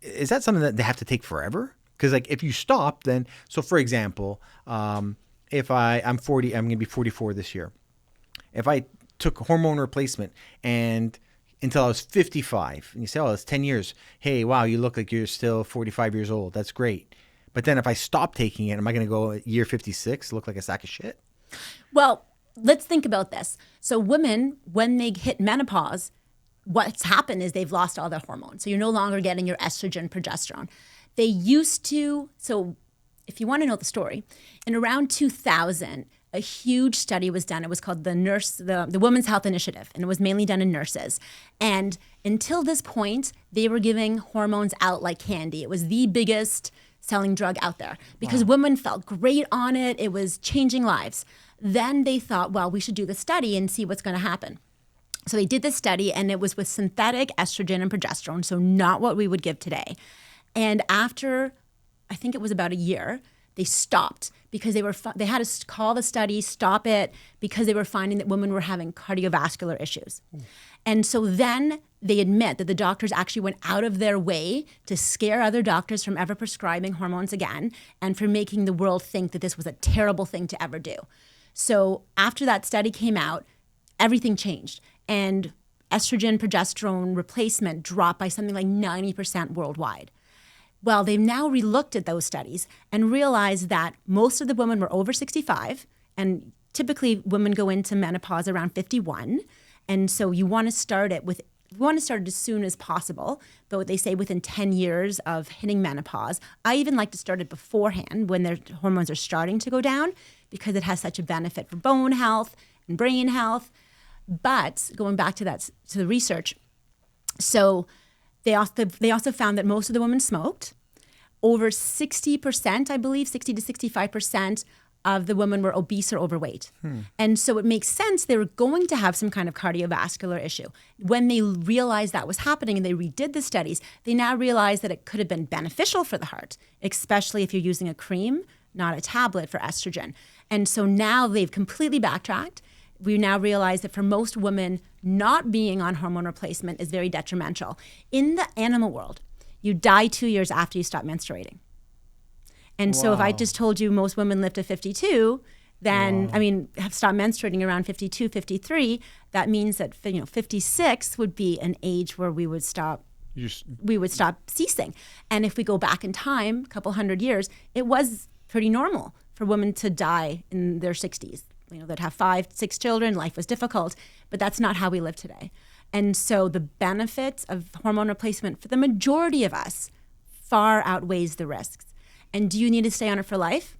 Is that something that they have to take forever? Because like if you stop, then so for example, if I'm 40, I'm going to be 44 this year. If I took hormone replacement and until I was 55, and you say, oh, that's 10 years. Hey, wow, you look like you're still 45 years old. That's great. But then if I stop taking it, am I going to go at year 56, look like a sack of shit? Well, let's think about this. So women, when they hit menopause, what's happened is they've lost all their hormones. So you're no longer getting your estrogen, progesterone. They used to, so if you want to know the story, in around 2000, a huge study was done. It was called the Women's Health Initiative, and it was mainly done in nurses. And until this point, they were giving hormones out like candy. It was the biggest selling drug out there because women felt great on it. It was changing lives. Then they thought, well, we should do the study and see what's going to happen. So they did the study, and it was with synthetic estrogen and progesterone, so not what we would give today. And after, I think it was about a year, they stopped because they had to call the study, stop it, because they were finding that women were having cardiovascular issues. And so then they admit that the doctors actually went out of their way to scare other doctors from ever prescribing hormones again and for making the world think that this was a terrible thing to ever do. So after that study came out, everything changed. And estrogen, progesterone replacement dropped by something like 90% worldwide. Well, they've now relooked at those studies and realized that most of the women were over 65, and typically women go into menopause around 51. And so you want to start it as soon as possible, but what they say within 10 years of hitting menopause. I even like to start it beforehand when their hormones are starting to go down because it has such a benefit for bone health and brain health. But going back to the research, so they also found that most of the women smoked. Over 60%, I believe, 60 to 65% of the women were obese or overweight. And so it makes sense they were going to have some kind of cardiovascular issue. When they realized that was happening and they redid the studies, they now realized that it could have been beneficial for the heart, especially if you're using a cream, not a tablet for estrogen. And so now they've completely backtracked. We now realize that for most women, not being on hormone replacement is very detrimental. In the animal world, you die 2 years after you stop menstruating. And so if I just told you most women live to 52, then, have stopped menstruating around 52, 53, that means that 56 would be an age where we would stop ceasing. And if we go back in time, a couple hundred years, it was pretty normal for women to die in their 60s. They'd have 5, 6 children, life was difficult, but that's not how we live today. And so the benefits of hormone replacement for the majority of us far outweighs the risks. And do you need to stay on it for life?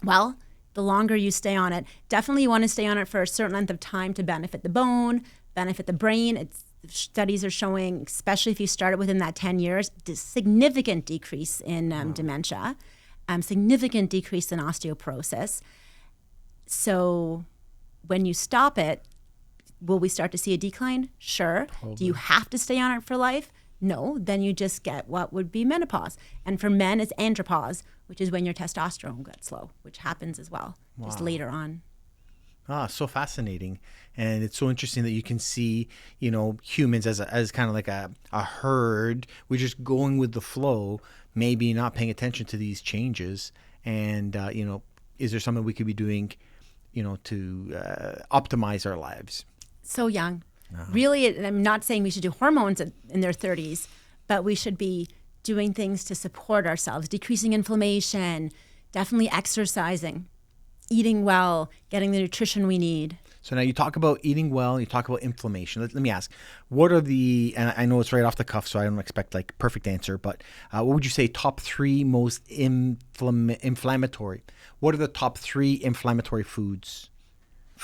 Well, the longer you stay on it, definitely you want to stay on it for a certain length of time to benefit the bone, benefit the brain. Studies are showing, especially if you start it within that 10 years, significant decrease in dementia, significant decrease in osteoporosis. So when you stop it, will we start to see a decline? Sure. Probably. Do you have to stay on it for life? No. Then you just get what would be menopause. And for men, it's andropause, which is when your testosterone gets low, which happens as well, just later on. So fascinating. And it's so interesting that you can see, humans as kind of like a herd. We're just going with the flow, maybe not paying attention to these changes. And, is there something we could be doing, to optimize our lives? So young. Really, I'm not saying we should do hormones in their 30s, but we should be doing things to support ourselves, decreasing inflammation, definitely exercising, eating well, getting the nutrition we need. So now you talk about eating well, you talk about inflammation. Let me ask, what are and I know it's right off the cuff, so I don't expect like perfect answer, but what would you say top 3 most inflammatory? What are the top 3 inflammatory foods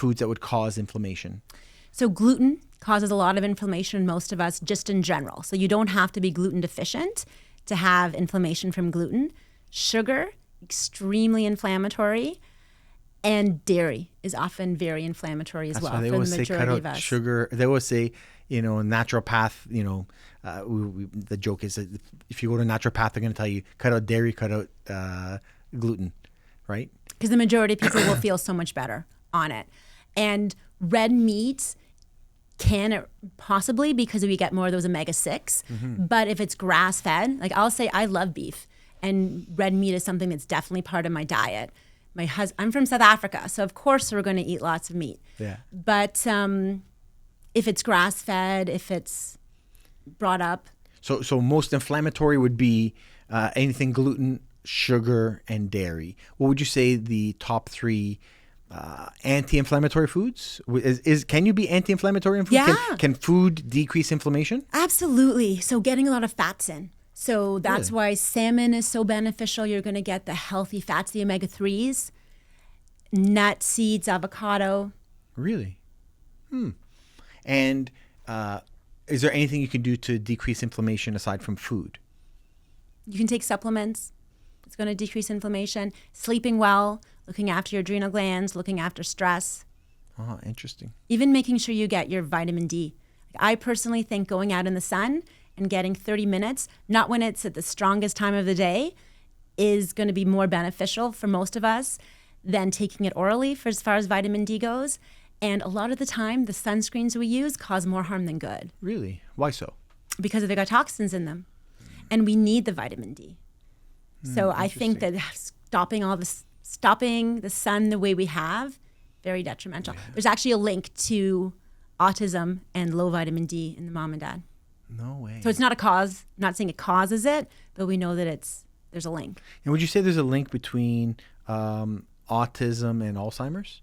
that would cause inflammation? So gluten causes a lot of inflammation in most of us just in general. So you don't have to be gluten deficient to have inflammation from gluten. Sugar, extremely inflammatory. And dairy is often very inflammatory as well for the majority of us. Sugar. They always say, naturopath, the joke is that if you go to a naturopath, they're going to tell you, cut out dairy, cut out gluten, right? Because the majority of people will feel so much better on it. And red meat can possibly, because we get more of those omega-6, but if it's grass-fed, like I'll say I love beef, and red meat is something that's definitely part of my diet. I'm from South Africa, so of course we're going to eat lots of meat. Yeah. But if it's grass-fed, if it's brought up. So most inflammatory would be anything gluten, sugar, and dairy. What would you say the top 3 anti-inflammatory foods? Can you be anti-inflammatory in food? Yeah. Can food decrease inflammation? Absolutely. So getting a lot of fats in. So that's why salmon is so beneficial. You're going to get the healthy fats, the omega-3s, nuts, seeds, avocado. Really? And is there anything you can do to decrease inflammation aside from food? You can take supplements. It's going to decrease inflammation. Sleeping well, looking after your adrenal glands, looking after stress. Oh, interesting. Even making sure you get your vitamin D. I personally think going out in the sun and getting 30 minutes, not when it's at the strongest time of the day, is going to be more beneficial for most of us than taking it orally for as far as vitamin D goes. And a lot of the time, the sunscreens we use cause more harm than good. Really? Why so? Because they've got toxins in them. And we need the vitamin D. So I think that stopping the sun the way we have, very detrimental. Yeah. There's actually a link to autism and low vitamin D in the mom and dad. No way. So it's not a cause. I'm not saying it causes it, but we know that there's a link. And would you say there's a link between autism and Alzheimer's?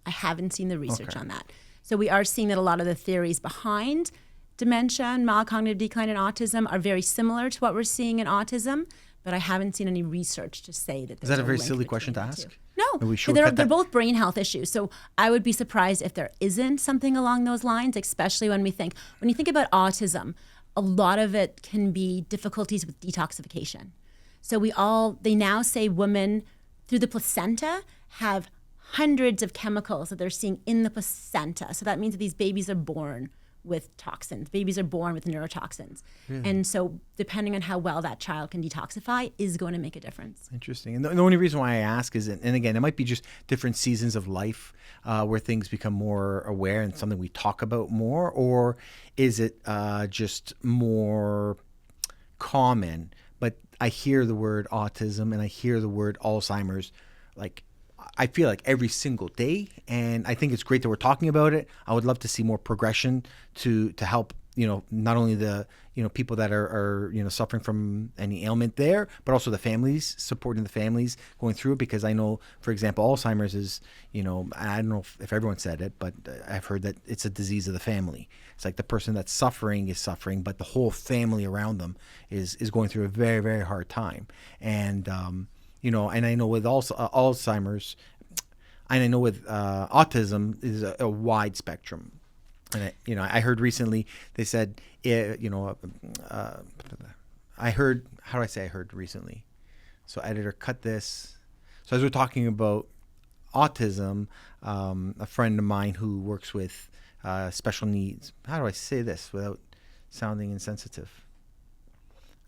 I haven't seen the research on that. So we are seeing that a lot of the theories behind dementia and mild cognitive decline in autism are very similar to what we're seeing in autism, but I haven't seen any research to say that there's Is that a very link silly question to between ask? the two. No, they're both brain health issues. So I would be surprised if there isn't something along those lines, especially when you think about autism, a lot of it can be difficulties with detoxification. So they now say women through the placenta have hundreds of chemicals that they're seeing in the placenta. So that means that these babies are born with toxins. Babies are born with neurotoxins. Really? And so depending on how well that child can detoxify is going to make a difference. Interesting. And the only reason why I ask is, and again, it might be just different seasons of life where things become more aware and something we talk about more, or is it just more common? But I hear the word autism and I hear the word Alzheimer's, like I feel like every single day, and I think it's great that we're talking about it. I would love to see more progression to help, not only the, people that are suffering from any ailment there, but also the families, supporting the families going through it. Because I know, for example, Alzheimer's is, I don't know if everyone said it, but I've heard that it's a disease of the family. It's like the person that's suffering is suffering, but the whole family around them is going through a very, very hard time. And, and I know with Alzheimer's, and I know with autism is a wide spectrum. And I heard recently they said, I heard recently. So editor, cut this. So as we're talking about autism, a friend of mine who works with special needs. How do I say this without sounding insensitive?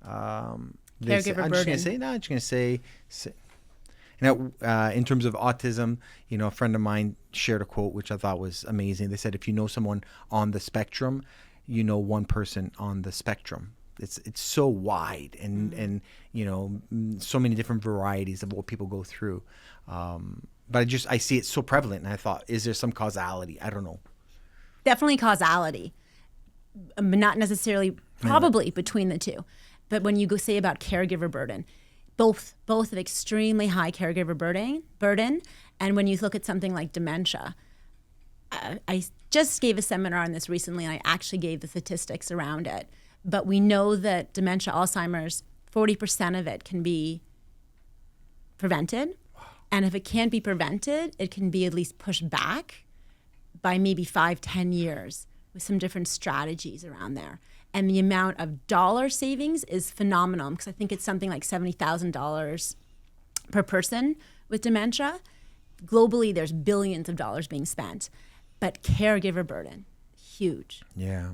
Caregiver I'm burden. just going to say. Now, in terms of autism, a friend of mine shared a quote which I thought was amazing. They said, if you know someone on the spectrum, you know one person on the spectrum. It's so wide and so many different varieties of what people go through. But I see it so prevalent, and I thought, is there some causality? I don't know. Definitely causality, but not necessarily probably between the two. But when you go say about caregiver burden, both have extremely high caregiver burden. And when you look at something like dementia, I just gave a seminar on this recently, and I actually gave the statistics around it. But we know that dementia, Alzheimer's, 40% of it can be prevented. And if it can't be prevented, it can be at least pushed back by maybe 5-10 years with some different strategies around there. And the amount of dollar savings is phenomenal, because I think it's something like $70,000 per person with dementia. Globally, there's billions of dollars being spent. But caregiver burden, huge. Yeah,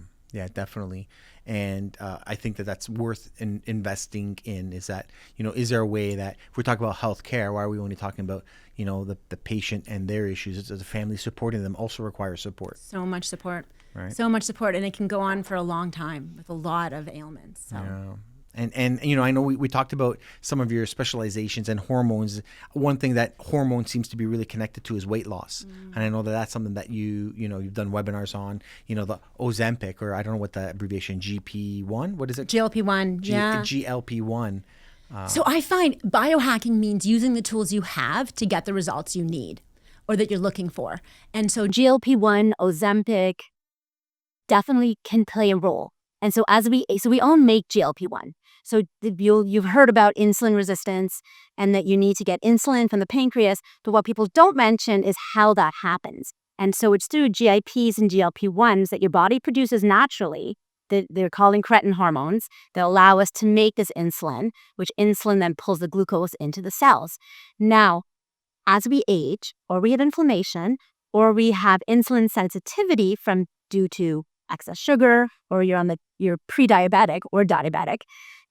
definitely. And I think that that's worth investing in. Is that, is there a way that if we're talking about healthcare, why are we only talking about, the patient and their issues? It's the family supporting them also requires support. So much support. Right. So much support. And it can go on for a long time with a lot of ailments. So. Yeah. And I know we talked about some of your specializations and hormones. One thing that hormone seems to be really connected to is weight loss. And I know that that's something that you've done webinars on, the Ozempic, or I don't know what the abbreviation, GP1, what is it? GLP-1, yeah. GLP-1. So I find biohacking means using the tools you have to get the results you need or that you're looking for. And so GLP-1, Ozempic definitely can play a role. And so we all make GLP-1. So you've heard about insulin resistance and that you need to get insulin from the pancreas. But what people don't mention is how that happens. And so it's through GIPs and GLP-1s that your body produces naturally, that they're called incretin hormones, that allow us to make this insulin, which insulin then pulls the glucose into the cells. Now, as we age, or we have inflammation, or we have insulin sensitivity due to excess sugar, or you're pre-diabetic or diabetic,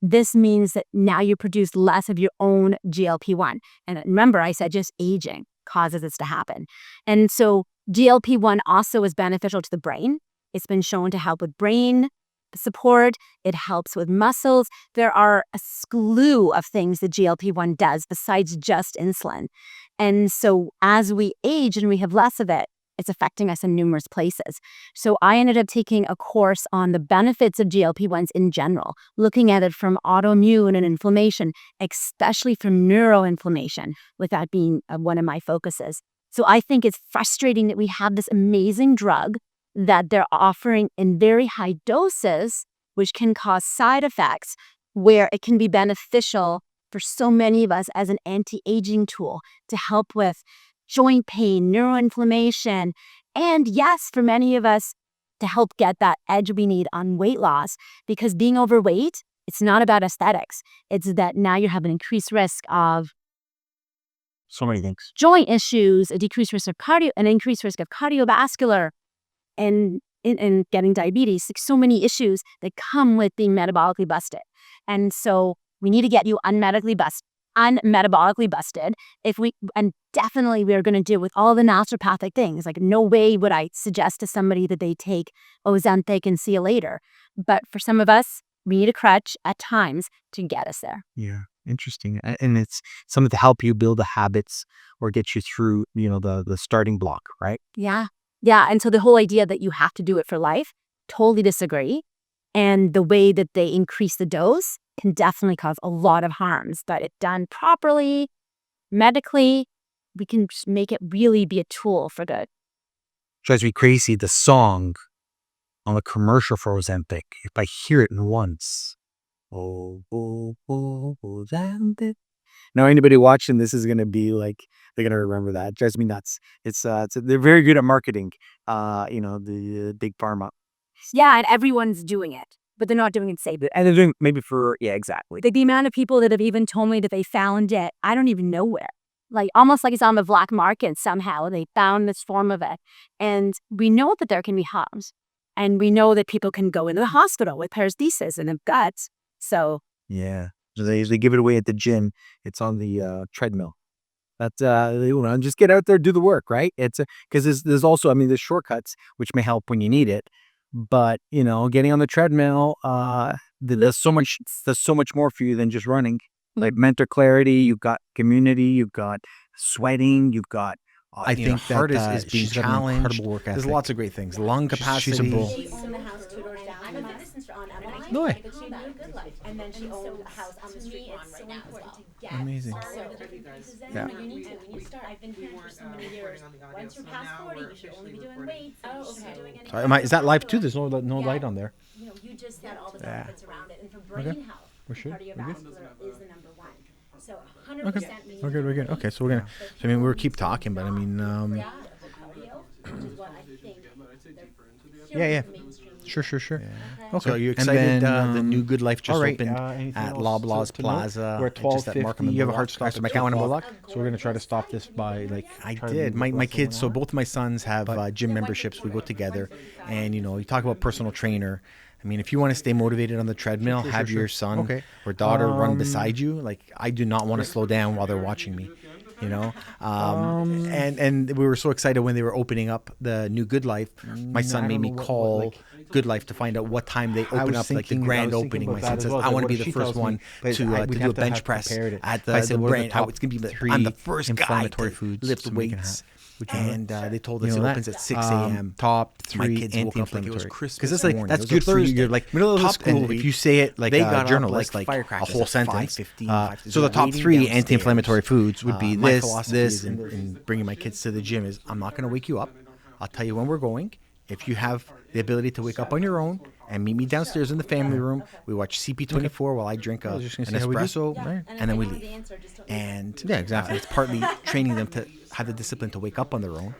this means that now you produce less of your own GLP-1. And remember, I said just aging causes this to happen. And so GLP-1 also is beneficial to the brain. It's been shown to help with brain support. It helps with muscles. There are a slew of things that GLP-1 does besides just insulin. And so as we age and we have less of it, it's affecting us in numerous places. So I ended up taking a course on the benefits of GLP-1s in general, looking at it from autoimmune and inflammation, especially from neuroinflammation, with that being one of my focuses. So I think it's frustrating that we have this amazing drug that they're offering in very high doses, which can cause side effects, where it can be beneficial for so many of us as an anti-aging tool to help with joint pain, neuroinflammation, and yes, for many of us to help get that edge we need on weight loss, because being overweight, it's not about aesthetics. It's that now you have an increased risk of so many things. Joint issues, an increased risk of cardiovascular, and getting diabetes, like so many issues that come with being metabolically busted. And so we need to get you unmetabolically busted. And definitely we are going to do with all the naturopathic things. Like no way would I suggest to somebody that they take Ozempic and see you later. But for some of us, we need a crutch at times to get us there. Yeah, interesting. And it's something to help you build the habits or get you through, the starting block, right? Yeah. Yeah. And so the whole idea that you have to do it for life, totally disagree. And the way that they increase the dose can definitely cause a lot of harms. But if done properly, medically, we can just make it really be a tool for good. Drives me crazy, the song on the commercial for Ozempic. If I hear it once, Ozempic. Now, anybody watching this is going to be like, they're going to remember that. It drives me nuts. They're very good at marketing, the big pharma. Yeah, and everyone's doing it, but they're not doing it safe. And they're doing maybe exactly. The amount of people that have even told me that they found it, I don't even know where. Like almost like it's on the black market somehow. They found this form of it. And we know that there can be harms. And we know that people can go into the hospital with paresthesis and have guts. So yeah. So they usually give it away at the gym. It's on the treadmill. That's just get out there, do the work, right? It's because there's also, there's shortcuts which may help when you need it, but getting on the treadmill, there's so much more for you than just running. Like mental clarity, you've got community, you've got sweating, you've got. I think that heart is being challenged. There's lots of great things. Lung capacity. She's a bull. I'm a fitness instructor. No way. But she knew good life, and then she owned a house on the street lawn right now as well. Amazing. So Yeah. you need to. When you start, I've been here for so many years. Once you're past 40, you should only be doing weights. Oh, okay. Doing anything. Sorry, is that live too? There's no light on there. You know, you just said all the Yeah. benefits around it, and for brain health, We're good? cardiovascular is the number one. So 100% Okay. we need We're good. We're good. Okay, so we're gonna. I mean, we'll keep talking, but I mean, Yeah, cardio, which is what I think. yeah. Sure. Okay. So are you excited? The new Good Life just opened at Loblaws Plaza. We're at just at 12:50. Markham and You have a Bullock. hard stop So at my count in 2 Bullock. So we're gonna try to stop this by like. I try to did. move My it less than kids. 1 So hour. both my sons have gym memberships. We go together, and you talk about personal trainer. I mean, if you want to stay motivated on the treadmill, have your son or daughter run beside you. Like, I do not want to slow down while they're watching me. And we were so excited when they were opening up the new Good Life. My son made me call Good Life to find out what time they open up, like the grand opening. My son says, I want to be the first one to do a bench press at the brand. It's going to be I'm the first guy to lift weights. And they told us it opens at 6 a.m. Top My 3 kids woke up like it was anti-inflammatory. Christmas Because it's like morning. that's It was good a for you. Thursday. You're like middle of the Top, school and week. if you say it like They a got up journalist, like like firecrackers a whole at sentence. 5:15. So the top waiting 3 downstairs. anti-inflammatory foods would be My this, philosophy this, is and bringing my kids to the gym is I'm not going to wake you up. I'll tell you when we're going. If you have the ability to wake up on your own and meet me downstairs in the family room, we watch CP24 while I drink an just gonna see how we do. espresso, Yeah, and then we if they leave. know the answer, just don't And Yeah, exactly. it's partly training them to have the discipline to wake up on their own.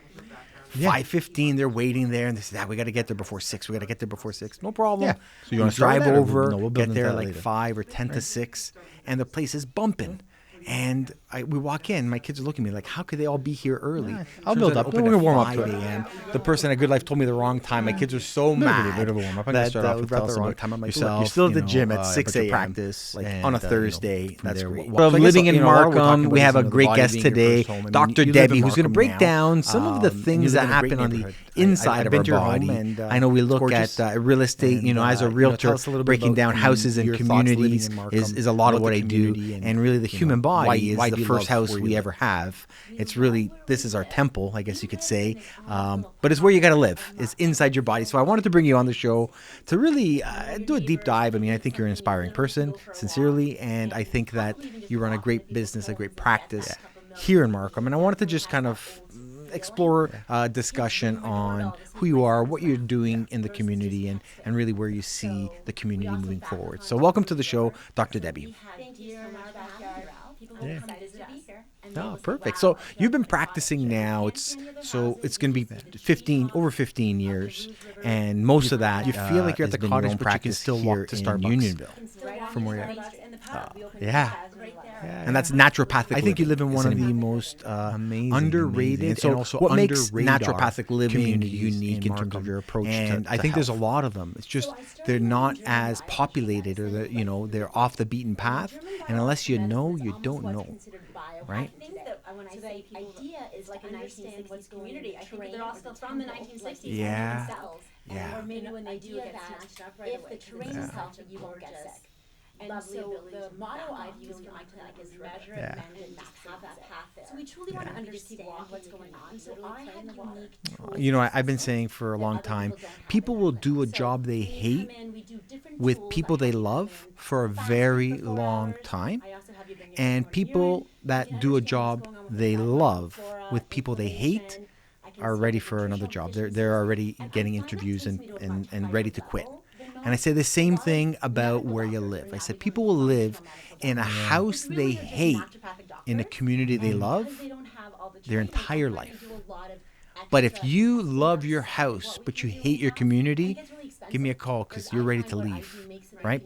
5:15, they're waiting there, and they say, we got to get there before 6. We got to get there before 6. No problem. Yeah. So you We wanna start drive with that, or over, no, we'll build get into there that like later. 5 or 10 to 6, and the place is bumping. And we walk in. My kids are looking at me like, how could they all be here early? I'll Turns build out up. it opened We're at gonna warm up 5 to it. a.m. The person at Good Life told me the wrong time. My kids are so mad bit of a warm up. I'm gonna that start off we with brought tell the us wrong about time. I'm like, yourself, look, you're still at the you gym know, at 6 about your a.m. practice, like and, on a you know, Thursday. from That's there, great. well, So so I guess, living in you know, while we're talking Markham, about we this, have you a know, the great body guest being your today, first home. I mean, Dr. you live Debbie, in who's going to Markham break now. down some of the You things live that in a great happen on the neighborhood. inside I've of been our to your home, body. and, I know we look gorgeous. at real estate, And, as a you know, realtor, tell us a little bit breaking about down houses and your thoughts living communities in Markham, is a lot of about what the I do. community, And really the you human know, body why is do the you first love house where we you ever live? have. It's really, this is our temple, I guess you could say. But it's where you got to live. It's inside your body. So I wanted to bring you on the show to really do a deep dive. I mean, I think you're an inspiring person, sincerely, and I think that you run a great business, a great practice here in Markham. And I wanted to just kind of explore a discussion on who you are, what you're doing in the community, and really where you see the community moving forward. So welcome to the show, Dr. Debbie. Thank you so much for having me. People will come visit us here. And Oh, perfect. So you've been practicing now. It's going to be over 15 years, and most of that you feel like you're at the has been cottage, your own but you can practice still here walk to in Starbucks. Unionville. from where you're at. Yeah. And that's naturopathic. I think you live in one of the most amazing. underrated. And so And also what makes under-radar naturopathic living communities unique in in terms Markham. of your approach And to I think there's a health. lot of them. It's just they're not as populated, or they're off the beaten path. And unless you know, you don't know. Right? I think that when I say idea is like a understand what's community. I think that they're all still from the 1960s. Yeah. Or maybe when they do get snatched up right away. If the terrain is healthy, you won't get sick. And so the motto I've used in my clinic is measure it, mend it, just have that path there. So we truly want to understand what's going on. So I have unique tools. I've been saying for a long time, people will do a job they hate with people they love for a very long time. And people that do a job they love with people they hate are ready for another job. They're already getting interviews and ready to quit. And I say the same thing about where you live. I said people will live in a house they hate in a community they love their entire life. But if you love your house but you hate your community, give me a call because you're ready to leave. Right?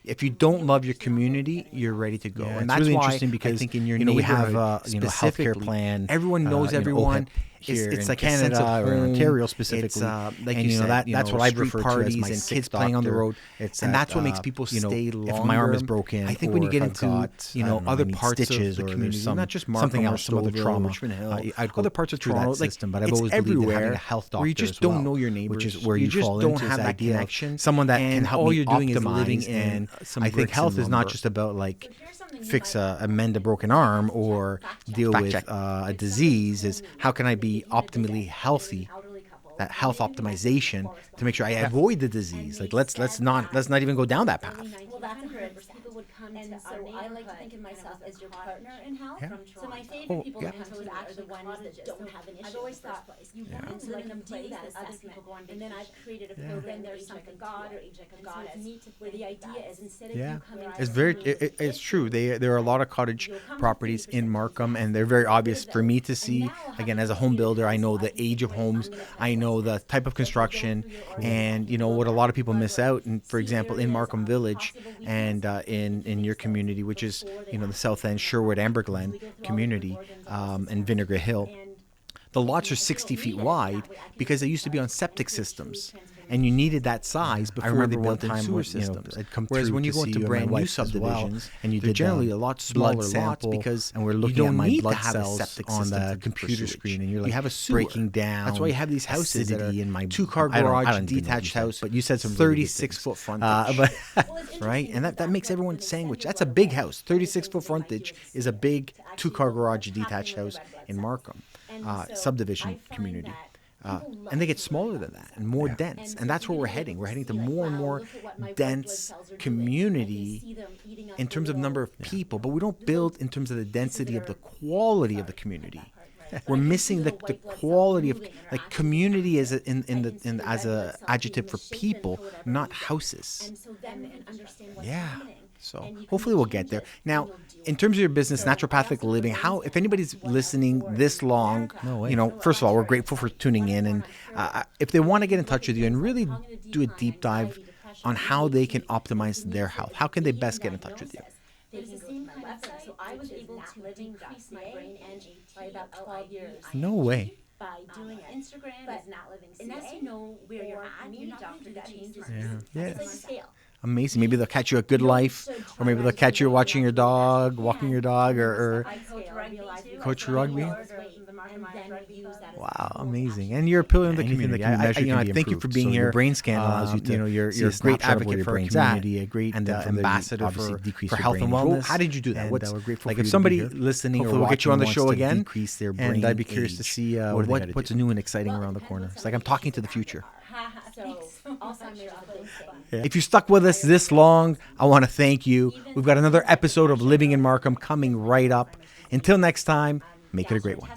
If you don't love your community, you're ready to go. Yeah, And it's that's really why interesting because, I think in your we have neighborhood, a healthcare specifically, plan. everyone knows everyone. Here It's in like Canada a sense of or in home. Ontario specifically. It's, like and you said, that's what I've street referred to as parties my and sick kids playing on the doctor. road. It's And at, that's what makes people stay longer. If my arm is broken, I think when you or get if I've into got, I don't know, other I need parts stitches of the or community, there's not just something Markham or else, some other Stouffville, trauma. Richmond Hill, I'd go other parts of through that Toronto, like system, but I've it's always believed in having everywhere a health where you doctor just as don't well, know your neighbors, which is where you just fall don't into have this that idea of connection. someone that And can help all me you're doing is optimize living in. and some I think bricks health and is not lumber. just about like fix mend a broken arm or deal with a disease. Is how can I be optimally healthy that health optimization to make sure I avoid the disease. Like let's not even go down that path. Well, that's 100%. People would come and so I like to think of myself as your partner in health. Yeah. So my favorite people yeah. to come to me are the ones that don't have an issue. I've always thought you want to live in a place that other people go on vacation. And then I've created a program. There's something god or age like a goddess. Where the idea is instead of you coming, It's true. There are a lot of cottage properties in Markham, and they're very obvious for me to see. Again, as a home builder, I know the age of homes, I know the type of construction, and you know what a lot of people miss out. And for example, in Markham Village, and in your community, which is the South End, Sherwood, Amber Glen community, and Vinegar Hill, the lots are 60 feet wide because they used to be on septic systems. And you needed that size before they built in sewer systems. Whereas when you go into brand new subdivisions, and you did generally a lot smaller lots because we're looking at my blood cells on the computer screen, and you're like, you have a sewer breaking down. That's why you have these houses that are in my 2-car garage, detached house. But you said some 36-foot frontage, right? And that makes everyone sandwich. That's a big house. 36-foot frontage is a big 2-car garage detached house in Markham subdivision community. And they get smaller than that and more dense. And that's where we're heading. We're heading to more and more dense community in terms of number of people, but we don't build in terms of the density of the quality of the community. We're missing the quality of like community as as a adjective for people, not houses. Yeah. So hopefully we'll get there. Now, in terms of your business, Naturopathic Living, if anybody's listening this long, first of all, we're grateful for tuning in. And if they want to get in touch with you and really do a deep dive on how they can optimize their health, how can they best get in touch with you? So I was able to increase my brain energy by about 12 years. No way. By doing Instagram, but not living. Unless you know where you're at, you're not going to do the changes. Yeah. It's like a scale. Amazing. Maybe they'll catch you at Good Life, or maybe they'll catch you watching your dog, walking your dog, or coach rugby. Wow, amazing! And you're a pillar in the community. I thank you for being here. Your brain scan allows you to, you're a great advocate for our community, a great ambassador for health and wellness. How did you do that? We're grateful. Like if somebody listening or we'll get you on the show again, and I'd be curious to see what's new and exciting around the corner. It's like I'm talking to the future. If you stuck with us this long, I want to thank you. We've got another episode of Living in Markham coming right up. Until next time, make it a great one.